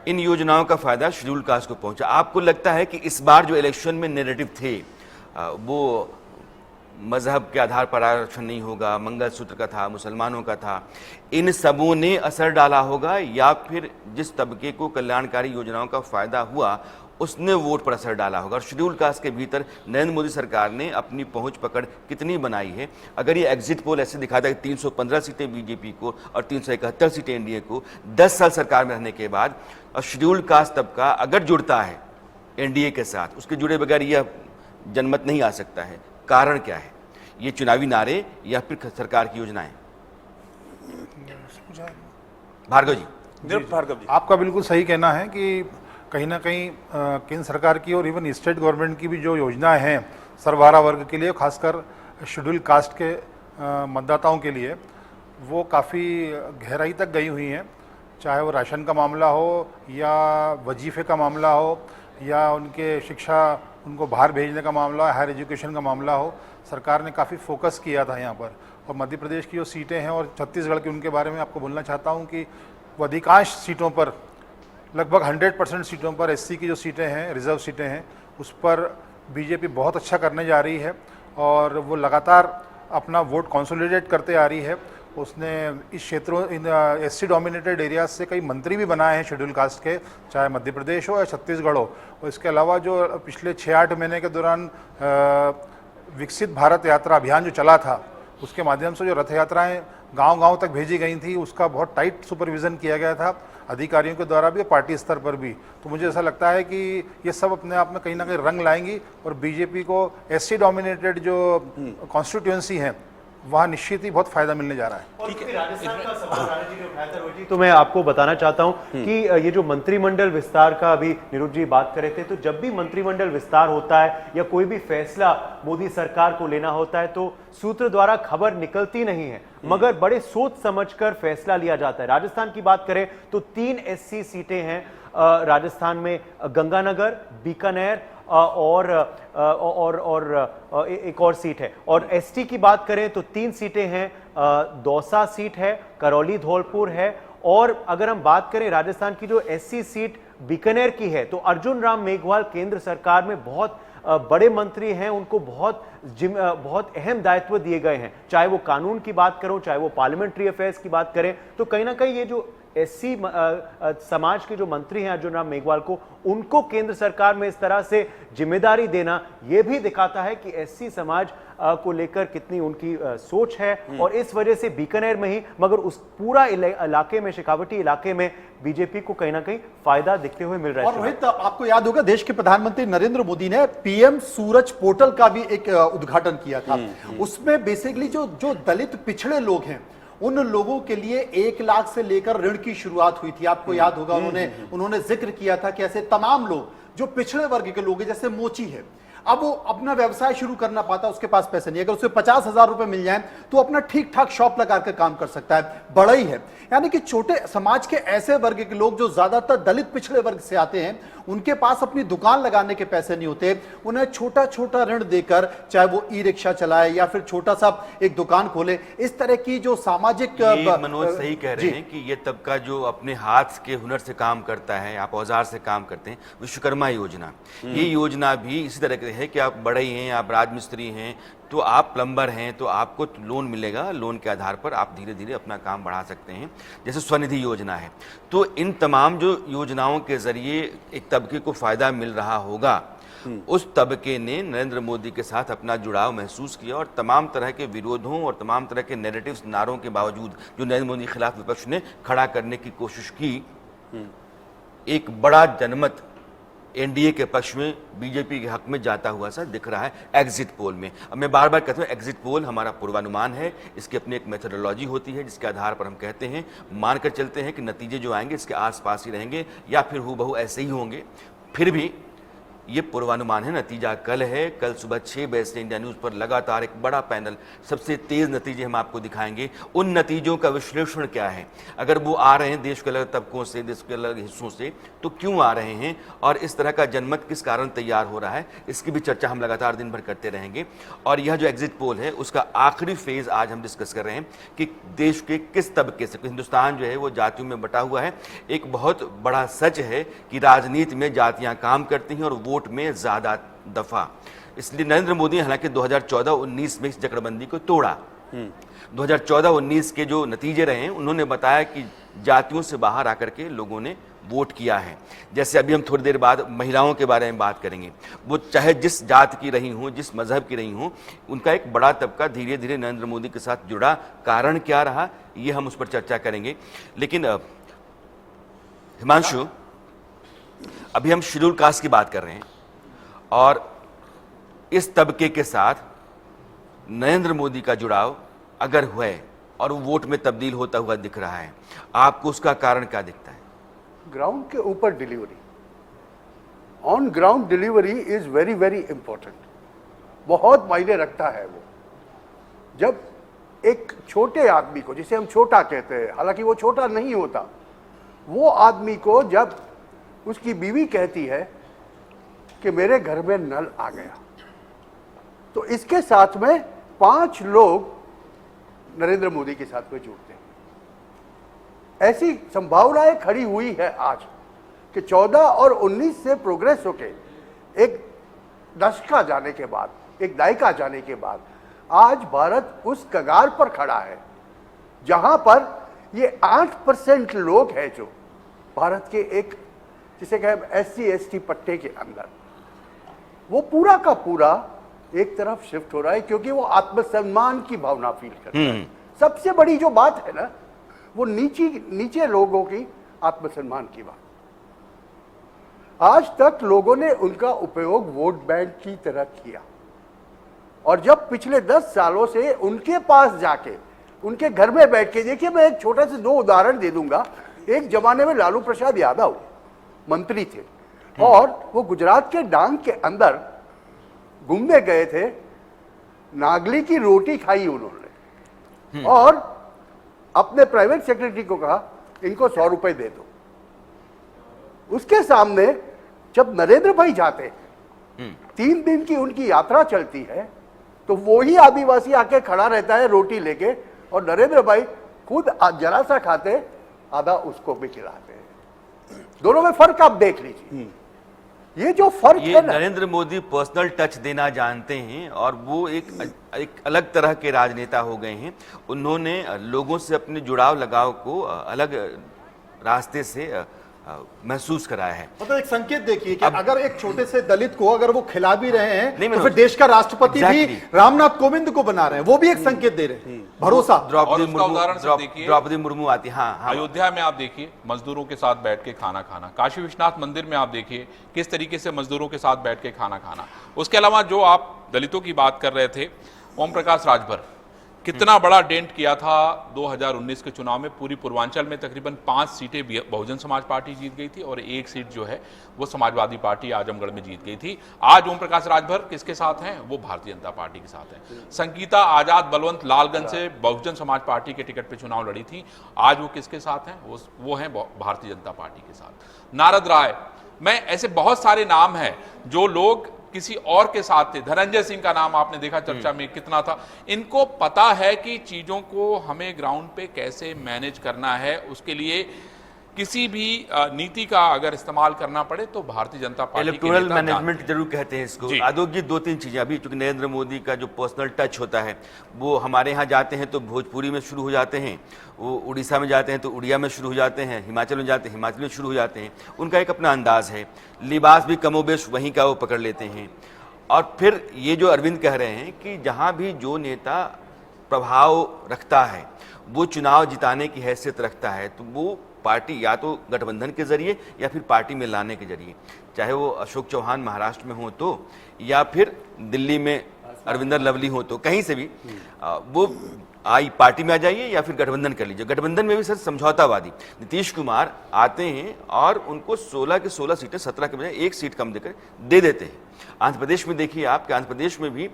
इन योजनाओं का फायदा शेड्यूल कास्ट को पहुंचा। आपको लगता है कि इस बार जो इलेक्शन में नैरेटिव थे वो मजहब के आधार पर आरक्षण नहीं होगा, मंगलसूत्र का था, मुसलमानों का था, इन सबों ने असर डाला होगा, या फिर जिस तबके को कल्याणकारी योजनाओं का फायदा हुआ उसने वोट पर असर डाला होगा? और शेड्यूल कास्ट के भीतर नरेंद्र मोदी सरकार ने अपनी पहुंच पकड़ कितनी बनाई है? अगर ये एग्जिट पोल ऐसे दिखाता है कि 315 सीटें बीजेपी को और 371 सीटें एनडीए को 10 साल सरकार में रहने के बाद, और शेड्यूल कास्ट तबका अगर जुड़ता है एनडीए के साथ, उसके जुड़े बगैर यह जनमत नहीं आ सकता है। कारण क्या है? ये चुनावी नारे या फिर सरकार की योजनाएं? भार्गव जी। भार्गव जी, आपका बिल्कुल सही कहना है कि कहीं ना कहीं केंद्र सरकार की और इवन स्टेट गवर्नमेंट की भी जो योजनाएं हैं सर्वहारा वर्ग के लिए, खासकर शेड्यूल कास्ट के मतदाताओं के लिए, वो काफ़ी गहराई तक गई हुई हैं। चाहे वो राशन का मामला हो या वजीफ़े का मामला हो या उनके शिक्षा, उनको बाहर भेजने का मामला हो, हायर एजुकेशन का मामला हो, सरकार ने काफ़ी फोकस किया था यहाँ पर। और मध्य प्रदेश की जो सीटें हैं और छत्तीसगढ़ की, उनके बारे में आपको बोलना चाहता हूँ कि वो अधिकांश सीटों पर, लगभग 100% सीटों पर, एससी की जो सीटें हैं, रिजर्व सीटें हैं, उस पर बीजेपी बहुत अच्छा करने जा रही है और वो लगातार अपना वोट कंसोलिडेट करते आ रही है। उसने इस क्षेत्रों, इन एससी डोमिनेटेड एरियाज से कई मंत्री भी बनाए हैं शेड्यूल कास्ट के, चाहे मध्य प्रदेश हो या छत्तीसगढ़ हो। और इसके अलावा जो पिछले 6-8 महीने के दौरान विकसित भारत यात्रा अभियान जो चला था, उसके माध्यम से जो रथ यात्राएँ गांव-गांव तक भेजी गई थी, उसका बहुत टाइट सुपरविज़न किया गया था अधिकारियों के द्वारा भी और पार्टी स्तर पर भी। तो मुझे ऐसा लगता है कि ये सब अपने आप में कहीं ना कहीं रंग लाएंगी और बीजेपी को एससी डोमिनेटेड जो कॉन्स्टिट्यूएंसी हैं वहाँ निश्चित ही बहुत फायदा मिलने जा रहा है। ठीक है, राजस्थान का सवाल राणा जी ने उठाया था रोजी, तो मैं आपको बताना चाहता हूं कि ये जो मंत्रिमंडल विस्तार का अभी निरुद्ध जी बात कर रहे थे, तो जब भी मंत्रिमंडल विस्तार होता है या कोई भी फैसला मोदी सरकार को लेना होता है तो सूत्र द्वारा खबर निकलती नहीं है, मगर बड़े सोच समझकर फैसला लिया जाता है। राजस्थान की बात करें तो 3 एससी सीटें हैं राजस्थान में, गंगानगर, बीकानेर और एक और सीट है। और एसटी की बात करें तो 3 सीटें हैं, दौसा सीट है, करौली धौलपुर है, और अगर हम बात करें राजस्थान की जो एससी सीट बीकानेर की है तो अर्जुन राम मेघवाल केंद्र सरकार में बहुत बड़े मंत्री हैं, उनको बहुत अहम दायित्व दिए गए हैं। चाहे वो कानून की बात करो, चाहे वो पार्लियामेंट्री अफेयर्स की बात करें, तो कहीं ना कहीं ये जो एससी समाज के जो मंत्री हैं अर्जुन राम मेघवाल को, उनको केंद्र सरकार में इस तरह से जिम्मेदारी देना, ये भी दिखाता है कि एससी समाज को लेकर कितनी उनकी सोच है। और इस वजह से बीकानेर में ही, मगर उस पूरा इलाके में, शेखावटी इलाके में बीजेपी को कहीं ना कहीं फायदा दिखते हुए मिल रहा है। और रोहित, आपको याद होगा देश के प्रधानमंत्री नरेंद्र मोदी ने पीएम सूरज पोर्टल का भी एक उद्घाटन किया था। उसमें बेसिकली जो दलित पिछड़े लोग हैं उन लोगों के लिए 1 लाख से लेकर ऋण की शुरुआत हुई थी। आपको याद होगा उन्होंने जिक्र किया था कि ऐसे तमाम लोग जो पिछड़े वर्ग के लोग हैं, जैसे मोची है, अब वो अपना व्यवसाय शुरू करना पाता, उसके पास पैसे नहीं, अगर उसे 50,000 रुपए मिल जाए तो अपना ठीक ठाक शॉप लगाकर काम कर सकता है, बड़ा ही है। यानी कि छोटे समाज के ऐसे वर्ग के लोग जो ज्यादातर दलित पिछड़े वर्ग से आते हैं, उनके पास अपनी दुकान लगाने के पैसे नहीं होते, उन्हें छोटा छोटा ऋण देकर, चाहे वो ई रिक्शा चलाए या फिर छोटा सा एक दुकान खोले, इस तरह की जो सामाजिक, मनोज सही कह रहे हैं कि ये तबका जो अपने हाथ के हुनर से काम करता है, आप औजार से काम करते हैं, विश्वकर्मा योजना, ये योजना भी इसी तरह के है कि आप बढ़ई हैं, आप राजमिस्त्री हैं, तो आप प्लम्बर हैं, तो आपको लोन मिलेगा, लोन के आधार पर आप धीरे धीरे अपना काम बढ़ा सकते हैं, जैसे स्वनिधि योजना है। तो इन तमाम जो योजनाओं के जरिए एक तबके को फायदा मिल रहा होगा, उस तबके ने नरेंद्र मोदी के साथ अपना जुड़ाव महसूस किया और तमाम तरह के विरोधों और तमाम तरह के नैरेटिव्स, नारों के बावजूद जो नरेंद्र मोदी के खिलाफ विपक्ष ने खड़ा करने की कोशिश की, एक बड़ा जनमत एनडीए के पक्ष में, बीजेपी के हक में जाता हुआ सा दिख रहा है एग्जिट पोल में। अब मैं बार बार कहता हूँ, एग्जिट पोल हमारा पूर्वानुमान है, इसकी अपनी एक मेथोडोलॉजी होती है जिसके आधार पर हम कहते हैं, मानकर चलते हैं कि नतीजे जो आएंगे इसके आसपास ही रहेंगे या फिर हूबहू ऐसे ही होंगे। फिर भी ये पूर्वानुमान है, नतीजा कल है। कल सुबह 6 बजे से इंडिया न्यूज़ पर लगातार एक बड़ा पैनल, सबसे तेज नतीजे हम आपको दिखाएंगे। उन नतीजों का विश्लेषण क्या है, अगर वो आ रहे हैं देश के अलग तबकों से, देश के अलग हिस्सों से, तो क्यों आ रहे हैं और इस तरह का जनमत किस कारण तैयार हो रहा है, इसकी भी चर्चा हम लगातार दिन भर करते रहेंगे। और यह जो एग्जिट पोल है उसका आखिरी फेज आज हम डिस्कस कर रहे हैं कि देश के किस तबके से, हिंदुस्तान जो है वो जातियों में बटा हुआ है। एक बहुत बड़ा सच है कि राजनीति में जातियां काम करती हैं और वोट में ज्यादा दफा। इसलिए नरेंद्र मोदी हालांकि 2014-19 में इस जकड़बंदी को तोड़ा। 2014-19 के जो नतीजे रहे हैं उन्होंने बताया कि जातियों से बाहर आकर के लोगों ने वोट किया है। जैसे अभी हम थोड़ी देर बाद महिलाओं के बारे में बात करेंगे, वो चाहे जिस जात की रही हों, जिस मजहब की रही हों, उनका एक बड़ा तबका धीरे धीरे नरेंद्र मोदी के साथ जुड़ा। कारण क्या रहा, ये हम उस पर चर्चा करेंगे। लेकिन हिमांशु, अभी हम शेड्यूल कास्ट की बात कर रहे हैं और इस तबके के साथ नरेंद्र मोदी का जुड़ाव अगर हुआ और वो वोट में तब्दील होता हुआ दिख रहा है, आपको उसका कारण क्या दिखता है? ग्राउंड के ऊपर delivery, on ground delivery is very very important, बहुत मायने रखता है वो। जब एक छोटे आदमी को, जिसे हम छोटा कहते हैं, हालांकि वो छोटा नहीं होता, वो आदमी को जब उसकी बीवी कहती है कि मेरे घर में नल आ गया, तो इसके साथ में 5 लोग नरेंद्र मोदी के साथ में जुड़ते हैं। ऐसी संभावनाएं खड़ी हुई है आज कि 14 और 19 से प्रोग्रेस होके एक दशका जाने के बाद, एक दायका जाने के बाद आज भारत उस कगार पर खड़ा है जहां पर ये 8% लोग हैं जो भारत के एक, जिसे कहें SC ST पट्टे के अंदर, वो पूरा का पूरा एक तरफ शिफ्ट हो रहा है क्योंकि वो आत्मसम्मान की भावना फील करता है। सबसे बड़ी जो बात है ना, वो नीचे लोगों की आत्मसम्मान की बात। आज तक लोगों ने उनका उपयोग वोट बैंक की तरह किया और जब पिछले 10 सालों से उनके पास जाके, उनके घर में बैठ के, देखिए मैं एक छोटा से 2 उदाहरण दे दूंगा। एक जमाने में लालू प्रसाद यादव मंत्री थे और वो गुजरात के डांग के अंदर घूमने गए थे, नागली की रोटी खाई उन्होंने और अपने प्राइवेट सेक्रेटरी को कहा इनको 100 रुपए दे दो। उसके सामने जब नरेंद्र भाई जाते हैं, 3 दिन की उनकी यात्रा चलती है, तो वो ही आदिवासी आके खड़ा रहता है रोटी लेके और नरेंद्र भाई खुद जरा सा खाते, आधा उसको भी खिलाते हैं। दोनों में फर्क आप देख लीजिए। ये जो फर्क ये है ना, नरेंद्र मोदी पर्सनल टच देना जानते हैं और वो एक अलग तरह के राजनेता हो गए हैं। उन्होंने लोगों से अपने जुड़ाव लगाव को अलग रास्ते से महसूस कराया है। मतलब एक संकेत देखिए कि अगर एक छोटे से दलित को अगर वो खिला भी रहे हैं नहीं, तो फिर देश का राष्ट्रपति भी Exactly. रामनाथ कोविंद को बना रहे हैं, वो भी एक संकेत दे रहे हैं, भरोसा। और उसका उदाहरण सिर्फ देखिए, द्रौपदी मुर्मू आती, हाँ। अयोध्या में आप देखिए मजदूरों के साथ बैठ के खाना खाना, काशी विश्वनाथ मंदिर में आप देखिए किस तरीके से मजदूरों के साथ बैठ के खाना खाना। उसके अलावा जो आप दलितों की बात कर रहे थे, ओम प्रकाश राजभर कितना बड़ा डेंट किया था 2019 के चुनाव में। पूरी पूर्वांचल में तकरीबन 5 सीटें बहुजन समाज पार्टी जीत गई थी और 1 सीट जो है वो समाजवादी पार्टी आजमगढ़ में जीत गई थी। आज ओम प्रकाश राजभर किसके साथ हैं? वो भारतीय जनता पार्टी के साथ हैं। संगीता आजाद बलवंत लालगंज से बहुजन समाज पार्टी के टिकट पे चुनाव लड़ी थी, आज वो किसके साथ हैं? वो हैं भारतीय जनता पार्टी के साथ। नारद राय, मैं ऐसे बहुत सारे नाम हैं जो लोग किसी और के साथ थे। धनंजय सिंह का नाम आपने देखा चर्चा में कितना था। इनको पता है कि चीजों को हमें ग्राउंड पे कैसे मैनेज करना है, उसके लिए किसी भी नीति का अगर इस्तेमाल करना पड़े तो Bharatiya Janata party electoral management जरूर कहते हैं इसको। आदोग जी, 2-3 चीजें अभी, चूंकि नरेंद्र मोदी का जो पर्सनल टच होता है वो हमारे यहाँ जाते हैं तो भोजपुरी में शुरू हो जाते हैं, वो उड़ीसा में जाते हैं तो उड़िया में शुरू हो जाते हैं, हिमाचल में जाते हैं हिमाचल में शुरू हो जाते हैं। उनका एक अपना अंदाज है, लिबास भी कमोबेश वहीं का वो पकड़ लेते हैं। और फिर ये जो अरविंद कह रहे हैं कि जहाँ भी जो नेता प्रभाव रखता है, वो चुनाव जिताने की हैसियत रखता है, तो वो पार्टी या तो गठबंधन के जरिए या फिर पार्टी में लाने के जरिए, चाहे वो अशोक चौहान महाराष्ट्र में हो तो, या फिर दिल्ली में अरविंदर लवली हो तो कहीं से भी वो आई पार्टी में आ जाइए या फिर गठबंधन कर लीजिए। गठबंधन में भी सर समझौतावादी नीतीश कुमार आते हैं और उनको 16 की 16 सीटें 17 के बजाय एक सीट कम देकर दे देते हैं। आंध्र प्रदेश में देखिए आप कि आंध्र प्रदेश में भी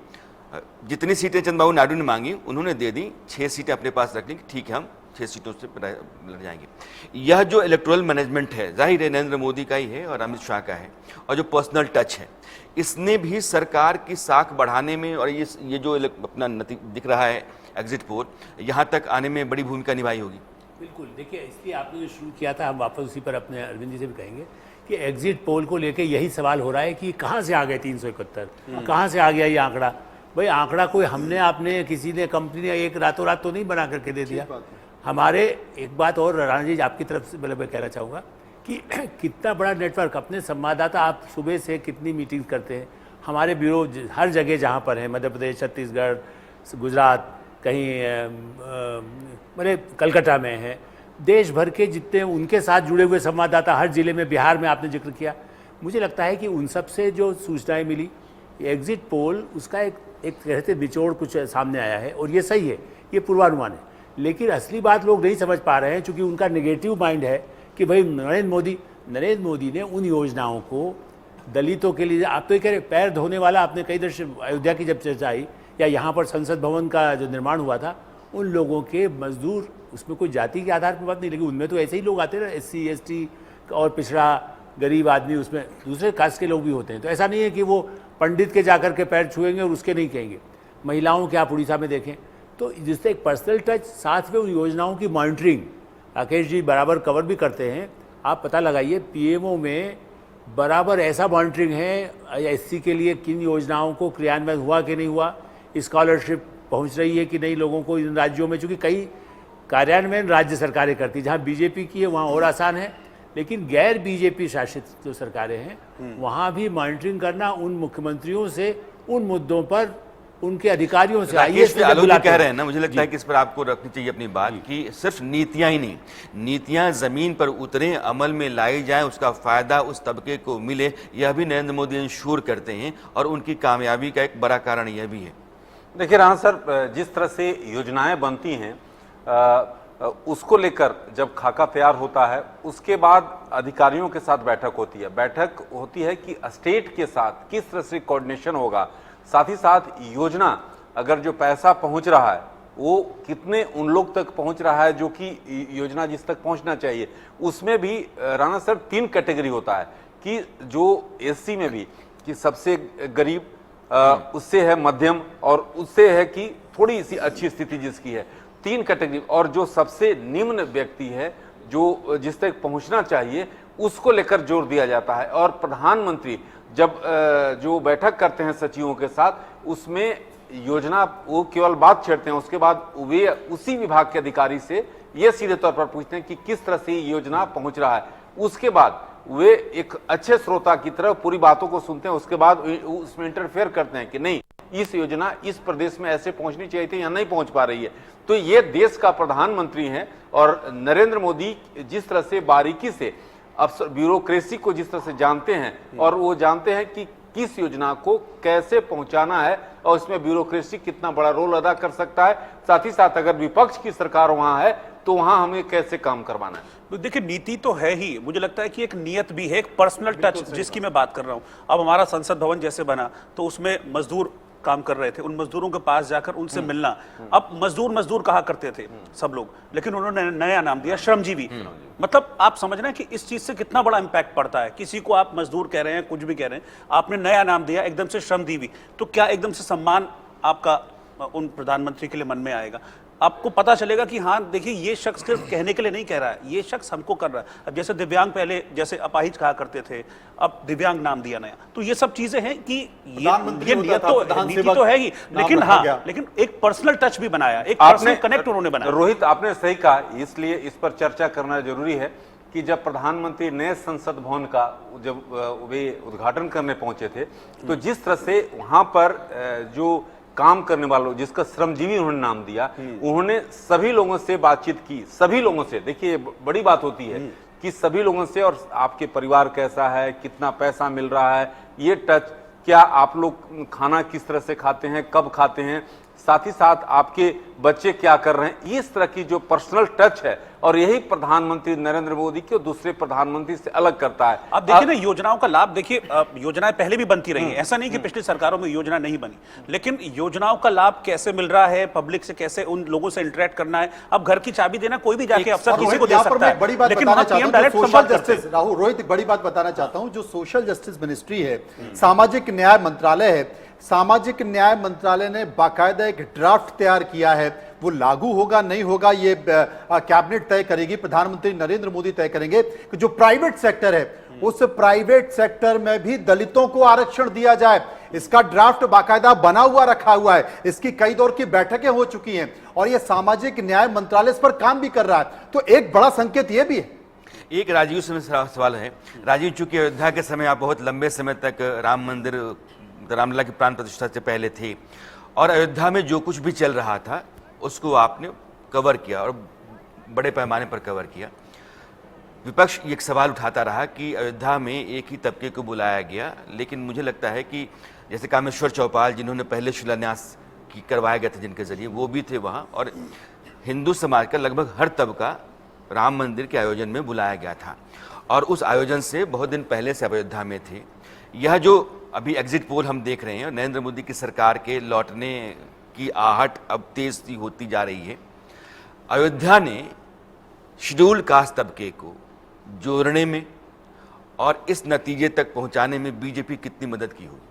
जितनी सीटें चंद्रबाबू नायडू ने मांगी उन्होंने दे दी, 6 सीटें अपने पास रख ली, ठीक है हम 6 सीटों से लड़ जाएंगे। यह जो इलेक्टोरल मैनेजमेंट है जाहिर है नरेंद्र मोदी का ही है और अमित शाह का है, और जो पर्सनल टच है इसने भी सरकार की साख बढ़ाने में और ये जो अपना दिख रहा है एग्जिट पोल यहाँ तक आने में बड़ी भूमिका निभाई होगी। बिल्कुल, देखिए इसलिए आपने जो शुरू किया था हम वापस उसी पर अपने अरविंद जी से भी कहेंगे कि एग्जिट पोल को लेके यही सवाल हो रहा है कि कहाँ से आ गए 371, कहाँ से आ गया ये आंकड़ा। भाई आंकड़ा कोई हमने आपने किसी ने कंपनी ने एक रातों रात तो नहीं बना करके दे दिया। हमारे एक बात और राणा जी आपकी तरफ से मैं कहना चाहूँगा कि कितना बड़ा नेटवर्क, अपने संवाददाता आप सुबह से कितनी मीटिंग्स करते हैं, हमारे ब्यूरो हर जगह जहाँ पर है, मध्य प्रदेश, छत्तीसगढ़, गुजरात, कहीं मेरे कलकत्ता में है, देश भर के जितने उनके साथ जुड़े हुए संवाददाता हर जिले में, बिहार में आपने जिक्र किया, मुझे लगता है कि उन सब से जो सूचनाएं मिली एग्जिट पोल उसका एक कहते निचोड़ कुछ सामने आया है और ये सही है, ये पूर्वानुमान है। लेकिन असली बात लोग नहीं समझ पा रहे हैं क्योंकि उनका नेगेटिव माइंड है कि भाई नरेंद्र मोदी ने उन योजनाओं को दलितों के लिए, आप तो ये कह रहे पैर धोने वाला, आपने कई दर्शन अयोध्या की जब चर्चा आई या यहाँ पर संसद भवन का जो निर्माण हुआ था, उन लोगों के मजदूर, उसमें कोई जाति के आधार पर बात नहीं, लेकिन उनमें तो ऐसे ही लोग आते हैं ना, SC ST और पिछड़ा गरीब आदमी, उसमें दूसरे कास्ट के लोग भी होते हैं। तो ऐसा नहीं है कि वो पंडित के जाकर के पैर छुएंगे और उसके नहीं कहेंगे। महिलाओं के आप उड़ीसा में देखें तो जिससे एक पर्सनल टच, साथ में उन योजनाओं की मॉनिटरिंग राकेश जी बराबर कवर भी करते हैं। आप पता लगाइए PMO में बराबर ऐसा मॉनिटरिंग है SC के लिए किन योजनाओं को क्रियान्वयन हुआ कि नहीं हुआ, स्कॉलरशिप पहुंच रही है कि नहीं लोगों को इन राज्यों में, चूँकि कई कार्यान्वयन राज्य सरकारें करती, जहाँ BJP की है वहाँ और आसान है, लेकिन गैर BJP शासित जो सरकारें हैं वहाँ भी मॉनिटरिंग करना उन मुख्यमंत्रियों से, उन मुद्दों पर उनके अधिकारियों से। राकेश आलोक जी कह रहे हैं ना, मुझे लगता है कि इस पर आपको रखनी चाहिए अपनी बात कि सिर्फ नीतियां ही नहीं, नीतियां जमीन पर उतरे, अमल में लाई जाए, उसका फायदा उस तबके को मिले, यह भी नरेंद्र मोदी इंश्योर करते हैं और उनकी कामयाबी का एक बड़ा कारण यह भी है। देखिए राणा सर, जिस तरह से योजनाएं बनती हैं उसको लेकर जब खाका तैयार होता है उसके बाद अधिकारियों के साथ बैठक होती है कि स्टेट के साथ किस तरह से कोऑर्डिनेशन होगा, साथ ही साथ योजना अगर जो पैसा पहुंच रहा है वो कितने उन लोग तक पहुंच रहा है जो कि योजना जिस तक पहुंचना चाहिए। उसमें भी राणा सर 3 कैटेगरी होता है कि जो SC में भी कि सबसे गरीब, उससे है मध्यम और उससे है कि थोड़ी सी अच्छी स्थिति जिसकी है, 3 कैटेगरी। और जो सबसे निम्न व्यक्ति है जो जिस तक पहुंचना चाहिए उसको लेकर जोर दिया जाता है। और प्रधानमंत्री जब जो बैठक करते हैं सचिवों के साथ उसमें योजना वो केवल बात छेड़ते हैं, उसके बाद वे उसी विभाग के अधिकारी से ये सीधे तौर पर पूछते हैं कि किस तरह से योजना पहुंच रहा है। उसके बाद वे एक अच्छे श्रोता की तरह पूरी बातों को सुनते हैं, उसके बाद उसमें इंटरफेयर करते हैं कि नहीं इस योजना इस प्रदेश में ऐसे पहुंचनी चाहिए थी या नहीं पहुंच पा रही है। तो ये देश का प्रधानमंत्री है और नरेंद्र मोदी जिस तरह से बारीकी से अफसर ब्यूरोक्रेसी को जिस तरह से जानते हैं और वो जानते हैं कि किस योजना को कैसे पहुंचाना है और इसमें ब्यूरोक्रेसी कितना बड़ा रोल अदा कर सकता है, साथ ही साथ अगर विपक्ष की सरकार वहां है तो वहां हमें कैसे काम करवाना है। तो देखिए नीति तो है ही, मुझे लगता है कि एक नियत भी है, एक पर्सनल टच जिसकी मैं बात कर रहा हूं। अब हमारा संसद भवन जैसे बना तो उसमें मजदूर काम कर रहे थे, उन मजदूरों के पास जाकर उनसे मिलना। अब मजदूर कहा करते थे सब लोग, लेकिन उन्होंने नया नाम दिया श्रमजीवी। मतलब आप समझ रहे हैं कि इस चीज से कितना बड़ा इंपैक्ट पड़ता है। किसी को आप मजदूर कह रहे हैं, कुछ भी कह रहे हैं, आपने नया नाम दिया एकदम से श्रमजीवी, तो क्या एकदम से सम्मान आपका उन प्रधानमंत्री के लिए मन में आएगा? आपको पता चलेगा कि हाँ देखिए ये शख्स सिर्फ कहने के लिए नहीं कह रहा है, ये शख्स हमको कर रहा है। अब जैसे दिव्यांग, पहले जैसे अपाहिज कहा करते थे, अब दिव्यांग नाम दिया नया। तो ये सब चीजें हैं कि ये नियत तो नीति तो है ही, लेकिन हाँ लेकिन एक पर्सनल टच भी बनाया, एक पर्सनल कनेक्ट उन्होंने बनाया। रोहित आपने सही कहा, इसलिए इस पर चर्चा करना जरूरी है कि जब प्रधानमंत्री नए संसद भवन का जब वे उद्घाटन करने पहुंचे थे तो जिस तरह से वहां पर जो काम करने वालों जिसका श्रमजीवी उन्होंने नाम दिया, उन्होंने सभी लोगों से बातचीत की, सभी लोगों से। देखिए बड़ी बात होती है कि सभी लोगों से, और आपके परिवार कैसा है, कितना पैसा मिल रहा है, ये टच क्या आप लोग खाना किस तरह से खाते हैं, कब खाते हैं, साथ ही साथ आपके बच्चे क्या कर रहे हैं, इस तरह की जो पर्सनल टच है और यही प्रधानमंत्री नरेंद्र मोदी के और दूसरे प्रधानमंत्री से अलग करता है। आप देखिए ना योजनाओं का लाभ, देखिए योजनाएं पहले भी बनती रही हैं, ऐसा नहीं कि पिछली सरकारों में योजना नहीं बनी, लेकिन योजनाओं का लाभ कैसे मिल रहा है, पब्लिक से कैसे उन लोगों से इंटरेक्ट करना है। अब घर की चाबी देना कोई भी जाके अफसर किसी को दे सकता है, बड़ी बात लेकिन बताना वहां चाहता PM हूं, डायरेक्ट जो संवाद सोशल करते हैं। जस्टिस राहुल रोहित, एक बड़ी बात बताना चाहता हूं, जो सोशल जस्टिस मिनिस्ट्री है, सामाजिक न्याय मंत्रालय है, सामाजिक न्याय मंत्रालय ने बाकायदा एक ड्राफ्ट तैयार किया है। वो लागू होगा नहीं होगा ये कैबिनेट तय करेगी, प्रधानमंत्री नरेंद्र मोदी तय करेंगे कि जो प्राइवेट सेक्टर है उस प्राइवेट सेक्टर में भी दलितों को आरक्षण दिया जाए। इसका ड्राफ्ट बाकायदा बना हुआ रखा हुआ है, इसकी कई दौर की बैठकें हो चुकी हैं और ये सामाजिक न्याय मंत्रालय इस पर काम भी कर रहा है। तो एक बड़ा संकेत ये भी है। एक राजीव से मेरा सवाल है, राजीव, चूंकि अयोध्या के समय आप बहुत लंबे समय तक राम मंदिर, रामलला की प्राण प्रतिष्ठा से पहले थे और अयोध्या में जो कुछ भी चल रहा था उसको आपने कवर किया और बड़े पैमाने पर कवर किया। विपक्ष एक सवाल उठाता रहा कि अयोध्या में एक ही तबके को बुलाया गया, लेकिन मुझे लगता है कि जैसे कामेश्वर चौपाल जिन्होंने पहले शिलान्यास करवाया गया था, जिनके जरिए वो भी थे वहाँ, और हिंदू समाज का लगभग हर तबका राम मंदिर के आयोजन में बुलाया गया था और उस आयोजन से बहुत दिन पहले से अयोध्या में थे। यह जो अभी एग्जिट पोल हम देख रहे हैं, नरेंद्र मोदी की सरकार के लौटने की आहट अब तेज होती जा रही है। अयोध्या ने शेड्यूल कास्ट तबके को जोड़ने में और इस नतीजे तक पहुंचाने में बीजेपी कितनी मदद की होगी?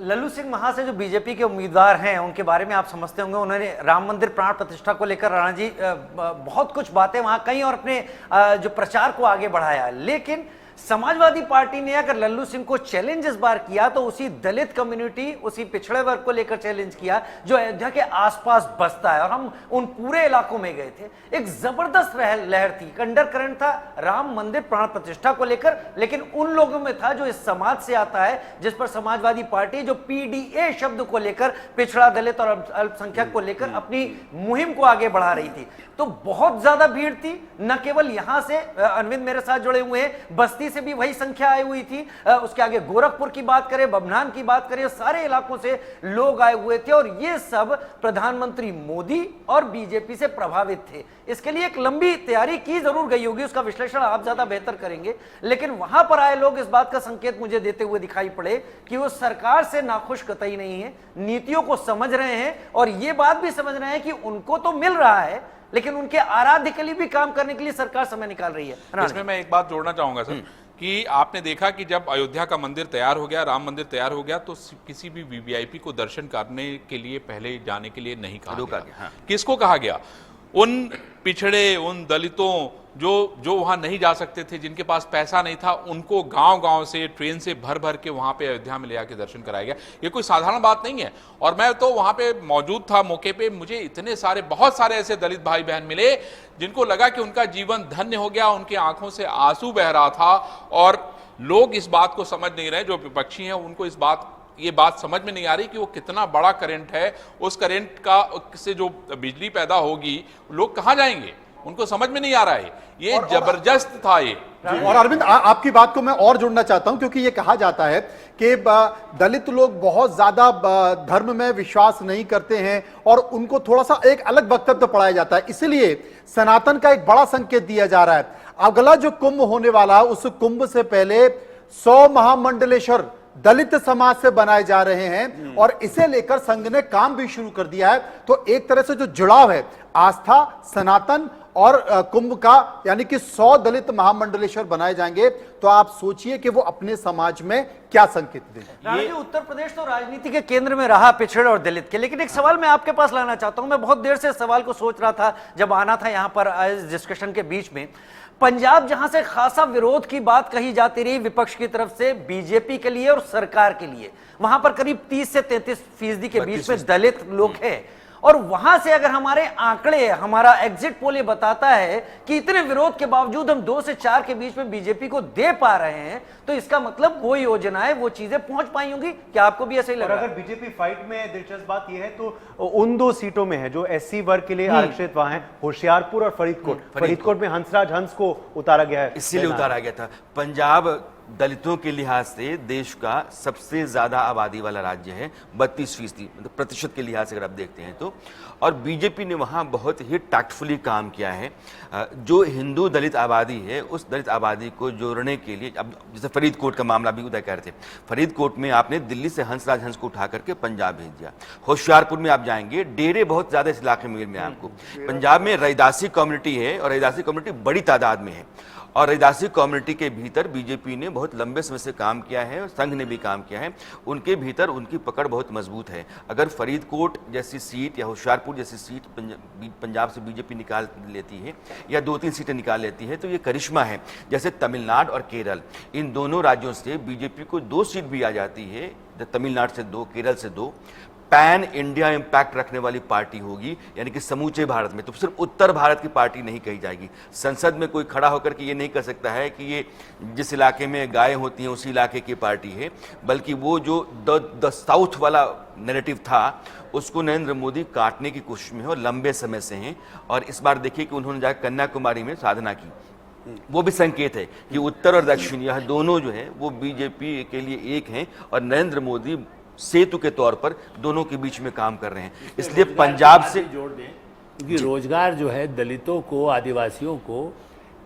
लल्लू सिंह महासे जो बीजेपी के उम्मीदवार हैं उनके बारे में आप समझते होंगे, उन्होंने राम मंदिर प्राण प्रतिष्ठा को लेकर राणा जी बहुत कुछ बातें वहां कहीं और अपने जो प्रचार को आगे बढ़ाया, लेकिन समाजवादी पार्टी ने अगर लल्लू सिंह को चैलेंज इस बार किया तो उसी दलित कम्युनिटी, उसी पिछड़े वर्ग को लेकर चैलेंज किया जो अयोध्या के आसपास बसता है। और हम उन पूरे इलाकों में गए थे, एक जबरदस्त लहर थी, अंडर करंट था राम मंदिर प्राण प्रतिष्ठा को लेकर, लेकिन उन लोगों में था जो इस समाज से आता है, जिस पर समाजवादी पार्टी जो पीडीए शब्द को लेकर, पिछड़ा दलित और अल्पसंख्यक को लेकर अपनी मुहिम को आगे बढ़ा रही थी। तो बहुत ज्यादा भीड़ थी, न केवल यहां से, अरविंद मेरे साथ जुड़े हुए हैं, बस्ती से भी वही संख्या आई हुई थी, उसके आगे गोरखपुर की बात करें, बभनान की बात करें, सारे इलाकों से लोग आए हुए थे और ये सब प्रधानमंत्री मोदी और बीजेपी से प्रभावित थे। इसके लिए एक लंबी तैयारी की जरूर गई होगी, उसका विश्लेषण आप ज्यादा बेहतर करेंगे, लेकिन वहां पर आए लोग इस बात का संकेत मुझे देते हुए दिखाई पड़े कि वो सरकार से नाखुश कतई नहीं है, नीतियों को समझ रहे हैं और ये बात भी समझ रहे हैं कि उनको तो मिल रहा है, लेकिन उनके आराध्य के लिए भी काम करने के लिए सरकार समय निकाल रही है। इसमें मैं एक बात जोड़ना चाहूंगा सर कि आपने देखा कि जब अयोध्या का मंदिर तैयार हो गया, राम मंदिर तैयार हो गया, तो किसी भी वीवीआईपी को दर्शन करने के लिए पहले जाने के लिए नहीं कहा गया। हाँ। किसको कहा गया? उन पिछड़े, उन दलितों जो वहां नहीं जा सकते थे, जिनके पास पैसा नहीं था, उनको गांव-गांव से ट्रेन से भर भर के वहां पे अयोध्या में ले आके दर्शन कराया गया। ये कोई साधारण बात नहीं है। और मैं तो वहां पे मौजूद था मौके पे, मुझे इतने सारे, बहुत सारे ऐसे दलित भाई बहन मिले जिनको लगा कि उनका जीवन धन्य हो गया, उनकी आंखों से आंसू बह रहा था। और लोग इस बात को समझ नहीं रहे, जो विपक्षी हैं उनको ये बात समझ में नहीं आ रही कि वो कितना बड़ा करंट है, उस करंट का से जो बिजली पैदा होगी, लोग कहां जाएंगे, उनको समझ में नहीं आ रहा है। ये जबरदस्त था ये। और अरविंद, आपकी बात को मैं और जोड़ना चाहता हूं, क्योंकि ये कहा जाता है कि दलित लोग बहुत ज्यादा धर्म में विश्वास नहीं करते हैं और उनको थोड़ा सा एक अलग वक्तव्य पढ़ाया जाता है, इसलिए सनातन का एक बड़ा संकेत दिया जा रहा है। अगला जो कुंभ होने वाला, उस कुंभ से पहले 100 महामंडलेश्वर दलित समाज से बनाए जा रहे हैं और इसे लेकर संघ ने काम भी शुरू कर दिया है। तो एक तरह से जो जुड़ाव है आस्था, सनातन और कुंभ का, यानी कि 100 दलित महामंडलेश्वर बनाए जाएंगे, तो आप सोचिए कि वो अपने समाज में क्या संकेत देंगे। ये उत्तर प्रदेश तो राजनीति के केंद्र में रहा पिछड़े और दलित के, लेकिन एक सवाल मैं आपके पास लाना चाहता हूं। मैं बहुत देर से इस सवाल को सोच रहा था जब आना था यहां पर इस डिस्कशन के बीच में। पंजाब जहां से खासा विरोध की बात कही जाती रही विपक्ष की तरफ से बीजेपी के लिए और सरकार के लिए, वहां पर करीब 30 से 33% के बीच में दलित लोग हैं। और वहां से अगर हमारे आंकड़े, हमारा एग्जिट पोल ये बताता है कि इतने विरोध के बावजूद हम 2 से 4 के बीच में बीजेपी को दे पा रहे हैं, तो इसका मतलब वो योजनाएं, वो चीजें पहुंच पाई होंगी। क्या आपको भी ऐसा ही लग रहा है? अगर बीजेपी फाइट में, दिलचस्प बात यह है तो उन 2 सीटों में है जो एससी वर्ग के लिए आरक्षित वहां है, होशियारपुर और फरीदकोट। फरीदकोट में हंसराज हंस को उतारा गया है, इसीलिए उतारा गया था। पंजाब दलितों के लिहाज से देश का सबसे ज़्यादा आबादी वाला राज्य है, 32% मतलब प्रतिशत के लिहाज से अगर आप देखते हैं तो। और बीजेपी ने वहाँ बहुत ही टैक्टफुली काम किया है। जो हिंदू दलित आबादी है उस दलित आबादी को जोड़ने के लिए, अब जैसे फरीदकोट का मामला भी उदय कह रहे थे, फरीदकोट में आपने दिल्ली से हंसराज हंस को उठा करके पंजाब भेज दिया। होशियारपुर में आप जाएंगे, डेरे बहुत ज़्यादा इस इलाके में मिल में आपको। पंजाब में रैदासी कम्युनिटी है और रैदासी कम्युनिटी बड़ी तादाद में है, और रैदासी कम्युनिटी के भीतर बीजेपी ने बहुत लंबे समय से काम किया है और संघ ने भी काम किया है। उनके भीतर उनकी पकड़ बहुत मजबूत है। अगर फरीदकोट जैसी सीट या होशियारपुर जैसी सीट पंजाब से बीजेपी निकाल लेती है या 2-3 सीटें निकाल लेती है तो ये करिश्मा है। जैसे तमिलनाडु और केरल, इन दोनों राज्यों से बीजेपी को 2 सीट भी आ जाती है, तमिलनाडु से 2, केरल से 2, पैन इंडिया इंपैक्ट रखने वाली पार्टी होगी, यानी कि समूचे भारत में। तो सिर्फ उत्तर भारत की पार्टी नहीं कही जाएगी। संसद में कोई खड़ा होकर के ये नहीं कह सकता है कि ये जिस इलाके में गायें होती हैं उसी इलाके की पार्टी है, बल्कि वो जो द साउथ वाला नैरेटिव था उसको नरेंद्र मोदी काटने की कोशिश में है और लंबे समय से हैं। और इस बार देखिए कि उन्होंने जाकर कन्याकुमारी में साधना की, वो भी संकेत है कि उत्तर और दक्षिण यह दोनों जो है वो बीजेपी के लिए एक हैं और नरेंद्र मोदी सेतु के तौर पर दोनों के बीच में काम कर रहे हैं। इसलिए पंजाब से जोड़ दें, क्योंकि रोजगार जो है दलितों को, आदिवासियों को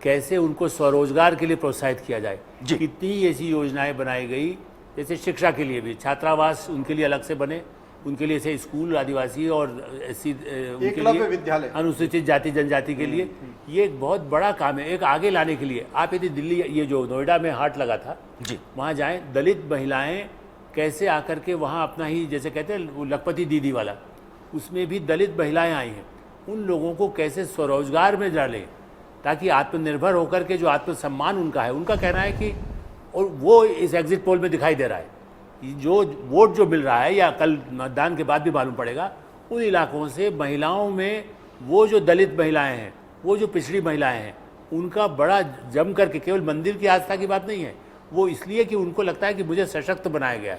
कैसे उनको स्वरोजगार के लिए प्रोत्साहित किया जाए, कितनी ऐसी योजनाएं बनाई गई। जैसे शिक्षा के लिए भी छात्रावास उनके लिए अलग से बने, उनके लिए ऐसे स्कूल आदिवासी और ऐसी उनके लिए विद्यालय अनुसूचित जाति जनजाति के लिए, ये एक बहुत बड़ा काम है। एक आगे लाने के लिए आप यदि दिल्ली, ये जो नोएडा में हाट लगा था जी, वहाँ जाएं, दलित महिलाएं कैसे आकर के वहाँ अपना ही, जैसे कहते हैं वो लखपति दीदी वाला, उसमें भी दलित महिलाएं आई हैं, उन लोगों को कैसे स्वरोजगार में डालें ताकि आत्मनिर्भर होकर के जो आत्मसम्मान उनका है, उनका कहना है कि, और वो इस एग्जिट पोल में दिखाई दे रहा है, जो वोट जो मिल रहा है या कल मतदान के बाद भी मालूम पड़ेगा, उन इलाकों से महिलाओं में वो जो दलित महिलाएं हैं, वो जो पिछड़ी महिलाएं हैं, उनका बड़ा जम करके, केवल मंदिर की आस्था की बात नहीं है, वो इसलिए कि उनको लगता है कि मुझे सशक्त बनाया गया।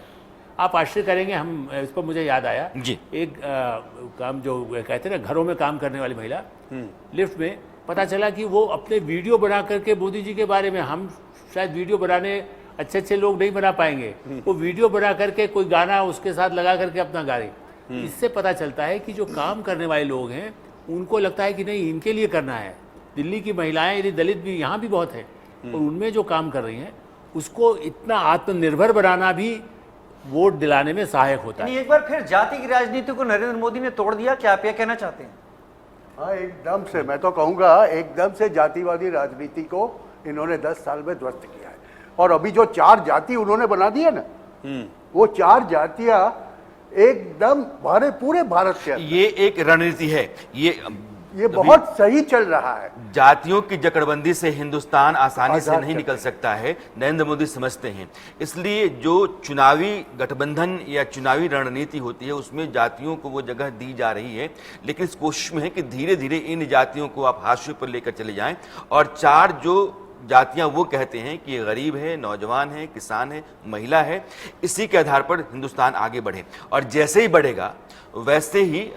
आप आश्चर्य करेंगे, हम इस पर मुझे याद आया जी, एक काम जो कहते हैं ना घरों में काम करने वाली महिला, लिफ्ट में पता चला कि वो अपने वीडियो बना करके मोदी जी के बारे में, हम शायद वीडियो बनाने अच्छे लोग नहीं बना पाएंगे, वो वीडियो बना करके कोई गाना उसके साथ लगा करके अपना गा रही। इससे पता चलता है कि जो काम करने वाले लोग हैं उनको लगता है कि नहीं इनके लिए करना है। दिल्ली की महिलाएं, यदि दलित भी यहाँ भी बहुत हैं, और उनमें जो काम कर रही हैं उसको इतना आत्मनिर्भर बनाना भी वोट दिलाने में सहायक होता है। एक बार फिर जाति की राजनीति को नरेंद्र मोदी ने तोड़ दिया, क्या आप यह कहना चाहते हैं? हाँ, एकदम से, मैं तो कहूँगा एकदम से जातिवादी राजनीति को इन्होंने 10 साल में ध्वस्त किया है। और अभी जो 4 जाति उन्होंने बना दिया ना, वो 4 जातियां एकदम पूरे भारत के, ये एक रणनीति है, ये बहुत सही चल रहा है। जातियों की जकड़बंदी से हिंदुस्तान आसानी से नहीं निकल सकता है, नरेंद्र मोदी समझते हैं। इसलिए जो चुनावी गठबंधन या चुनावी रणनीति होती है उसमें जातियों को वो जगह दी जा रही है, लेकिन इस कोशिश में है कि धीरे धीरे इन जातियों को आप हाशिए पर लेकर चले जाएं और 4 जो जातियां वो कहते हैं कि ये गरीब है, नौजवान है, किसान है, महिला है, इसी के आधार पर हिंदुस्तान आगे बढ़े। और जैसे ही बढ़ेगा वैसे ही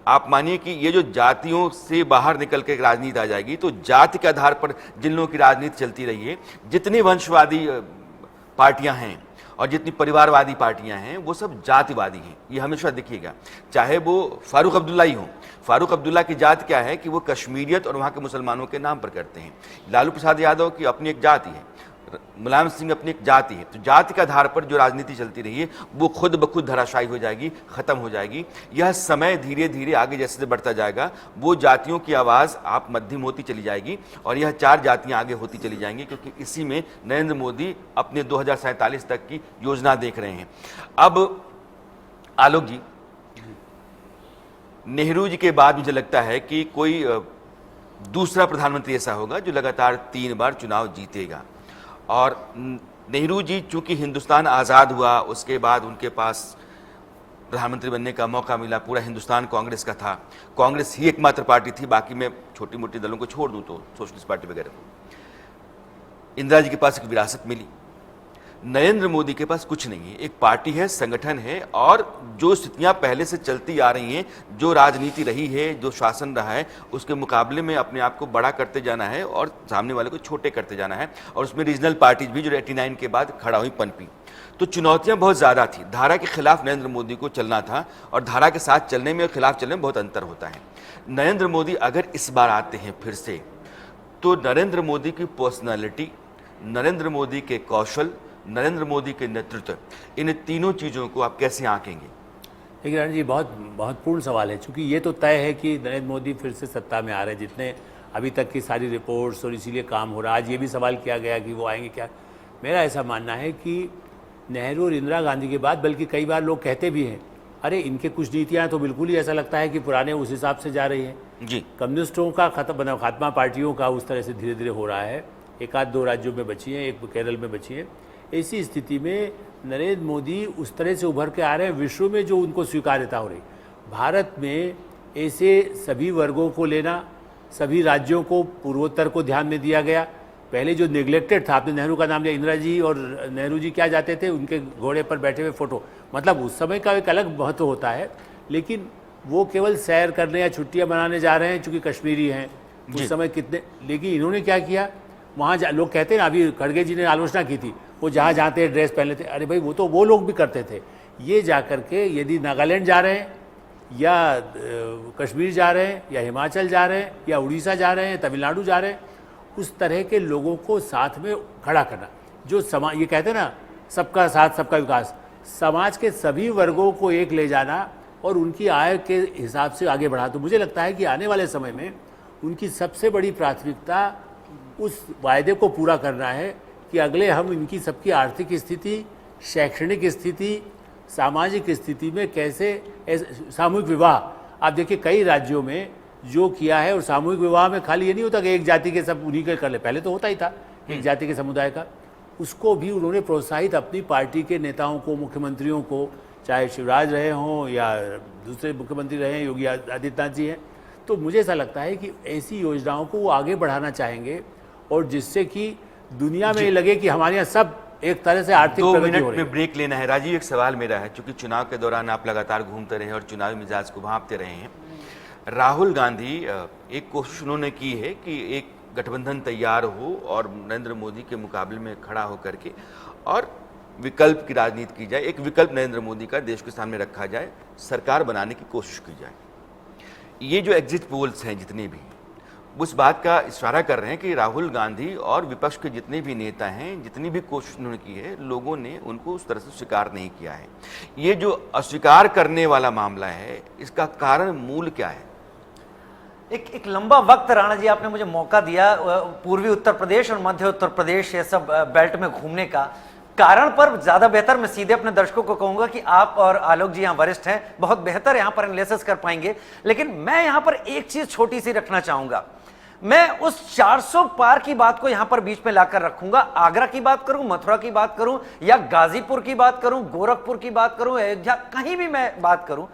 आप मानिए कि ये जो जातियों से बाहर निकल के राजनीति आ जाएगी, तो जाति के आधार पर जिन लोगों की राजनीति चलती रही है, जितनी वंशवादी पार्टियां हैं और जितनी परिवारवादी पार्टियां हैं वो सब जातिवादी हैं, ये हमेशा दिखेगा। चाहे वो फारूक अब्दुल्ला ही हो, फारूक अब्दुल्ला की जात क्या है कि वो कश्मीरियत और वहाँ के मुसलमानों के नाम पर करते हैं। लालू प्रसाद यादव की अपनी एक जाति है, मुलायम सिंह अपनी एक जाति है। तो जाति के आधार पर जो राजनीति चलती रही है वो खुद ब खुद धराशायी हो जाएगी, खत्म हो जाएगी। यह समय धीरे धीरे आगे जैसे बढ़ता जाएगा वो जातियों की आवाज़ आप मध्यम होती चली जाएगी और यह 4 जातियां आगे होती चली जाएंगी, क्योंकि इसी में नरेंद्र मोदी अपने 2047 तक की योजना देख रहे हैं। अब आलोक जी, नेहरू जी के बाद मुझे लगता है कि कोई दूसरा प्रधानमंत्री ऐसा होगा जो लगातार 3 बार चुनाव जीतेगा। और नेहरू जी चूंकि हिंदुस्तान आज़ाद हुआ उसके बाद उनके पास प्रधानमंत्री बनने का मौका मिला, पूरा हिंदुस्तान कांग्रेस का था, कांग्रेस ही एकमात्र पार्टी थी, बाकी मैं छोटी मोटी दलों को छोड़ दूं तो सोशलिस्ट पार्टी वगैरह को। इंदिरा जी के पास एक विरासत मिली, नरेंद्र मोदी के पास कुछ नहीं है, एक पार्टी है, संगठन है, और जो स्थितियां पहले से चलती आ रही हैं, जो राजनीति रही है, जो शासन रहा है, उसके मुकाबले में अपने आप को बड़ा करते जाना है और सामने वाले को छोटे करते जाना है। और उसमें रीजनल पार्टीज भी जो 89 के बाद खड़ा हुई पनपी, तो चुनौतियां बहुत ज़्यादा थी। धारा के खिलाफ नरेंद्र मोदी को चलना था और धारा के साथ चलने में और खिलाफ चलने में बहुत अंतर होता है। नरेंद्र मोदी अगर इस बार आते हैं फिर से, तो नरेंद्र मोदी की पर्सनालिटी, नरेंद्र मोदी के कौशल, नरेंद्र मोदी के नेतृत्व, इन तीनों चीज़ों को आप कैसे आंकेंगे? देखिए राणा जी, बहुत महत्वपूर्ण सवाल है, क्योंकि ये तो तय है कि नरेंद्र मोदी फिर से सत्ता में आ रहे हैं। जितने अभी तक की सारी रिपोर्ट्स और इसीलिए काम हो रहा है। आज ये भी सवाल किया गया कि वो आएंगे क्या। मेरा ऐसा मानना है कि नेहरू और इंदिरा गांधी के बाद, बल्कि कई बार लोग कहते भी हैं, अरे इनके कुछ नीतियाँ तो बिल्कुल ही ऐसा लगता है कि पुराने उस हिसाब से जा रही हैं। जी, कम्युनिस्टों का खात्मा पार्टियों का उस तरह से धीरे धीरे हो रहा है। एक आध दो राज्यों में बची हैं, एक केरल में बची है। ऐसी स्थिति में नरेंद्र मोदी उस तरह से उभर के आ रहे हैं, विश्व में जो उनको स्वीकार्यता हो रही। भारत में ऐसे सभी वर्गों को लेना, सभी राज्यों को, पूर्वोत्तर को ध्यान में दिया गया। पहले जो निगलेक्टेड था, आपने नेहरू का नाम लिया, इंदिरा जी और नेहरू जी क्या जाते थे, उनके घोड़े पर बैठे हुए फोटो, मतलब उस समय का एक अलग महत्व होता है। लेकिन वो केवल सैर करने या छुट्टियां मनाने जा रहे हैं, चूंकि कश्मीरी हैं उस समय कितने। लेकिन इन्होंने क्या किया, वहाँ लोग कहते हैं ना, अभी खड़गे जी ने आलोचना की थी, वो जहाँ जाते ड्रेस पहन लेते। अरे भाई, वो तो वो लोग भी करते थे। ये जा करके यदि नागालैंड जा रहे हैं या कश्मीर जा रहे हैं या हिमाचल जा रहे हैं या उड़ीसा जा रहे हैं, तमिलनाडु जा रहे हैं, उस तरह के लोगों को साथ में खड़ा करना। जो समाज, ये कहते हैं ना, सबका साथ सबका विकास, समाज के सभी वर्गों को एक ले जाना और उनकी आय के हिसाब से आगे बढ़ा। तो मुझे लगता है कि आने वाले समय में उनकी सबसे बड़ी प्राथमिकता उस वायदे को पूरा करना है कि अगले हम इनकी सबकी आर्थिक स्थिति, शैक्षणिक स्थिति, सामाजिक स्थिति में कैसे सामूहिक विवाह, आप देखिए कई राज्यों में जो किया है, और सामूहिक विवाह में खाली ये नहीं होता कि एक जाति के सब उन्हीं के कर ले, पहले तो होता ही था एक जाति के समुदाय का, उसको भी उन्होंने प्रोत्साहित अपनी पार्टी के नेताओं को, मुख्यमंत्रियों को, चाहे शिवराज रहे हों या दूसरे मुख्यमंत्री रहे हैं, योगी आदित्यनाथ जी हैं। तो मुझे ऐसा लगता है कि ऐसी योजनाओं को वो आगे बढ़ाना चाहेंगे, और जिससे कि दुनिया में ये लगे कि हमारे यहाँ सब एक तरह से आर्थिक 2 प्रगति हो मिनट रही है। में ब्रेक लेना है। राजीव, एक सवाल मेरा है, क्योंकि चुनाव के दौरान आप लगातार घूमते रहे और चुनावी मिजाज को भांपते रहे हैं। राहुल गांधी, एक कोशिश उन्होंने की है कि एक गठबंधन तैयार हो और नरेंद्र मोदी के मुकाबले में खड़ा होकर के और विकल्प की राजनीति की जाए, एक विकल्प नरेंद्र मोदी का देश के सामने रखा जाए, सरकार बनाने की कोशिश की जाए। ये जो एग्जिट पोल्स हैं जितने भी, उस बात का इशारा कर रहे हैं कि राहुल गांधी और विपक्ष के जितने भी नेता हैं, जितनी भी कोशिश उन्होंने की है, लोगों ने उनको उस तरह से स्वीकार नहीं किया है। ये जो अस्वीकार करने वाला मामला है, इसका कारण मूल क्या है? एक लंबा वक्त राणा जी आपने मुझे मौका दिया पूर्वी उत्तर प्रदेश और मध्य उत्तर प्रदेश ये सब बेल्ट में घूमने का। कारण पर ज्यादा बेहतर मैं सीधे अपने दर्शकों को कहूंगा कि आप और आलोक जी यहाँ वरिष्ठ हैं, बहुत बेहतर यहाँ पर एनालिसिस कर पाएंगे। लेकिन मैं यहाँ पर एक चीज छोटी सी रखना चाहूंगा। मैं उस 400 पार की बात को यहां पर बीच में लाकर रखूंगा। आगरा की बात करूं, मथुरा की बात करूं, या गाजीपुर की बात करूं, गोरखपुर की बात करूं, अयोध्या, कहीं भी मैं बात करूं,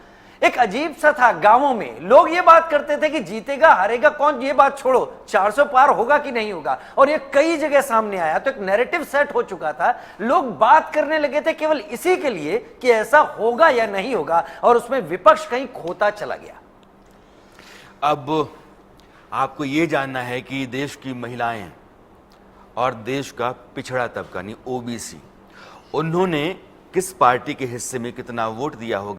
एक अजीब सा था। गांवों में लोग ये बात करते थे कि जीतेगा हारेगा कौन, ये बात छोड़ो, 400 पार होगा कि नहीं होगा। और ये कई जगह सामने आया, तो एक नैरेटिव सेट हो चुका था। लोग बात करने लगे थे केवल इसी के लिए कि ऐसा होगा या नहीं होगा, और उसमें विपक्ष कहीं खोता चला गया। अब आपको ये जानना है कि देश की महिलाएं और देश का पिछड़ा तबका, यानी ओबीसी, उन्होंने किस पार्टी के हिस्से में कितना वोट दिया होगा।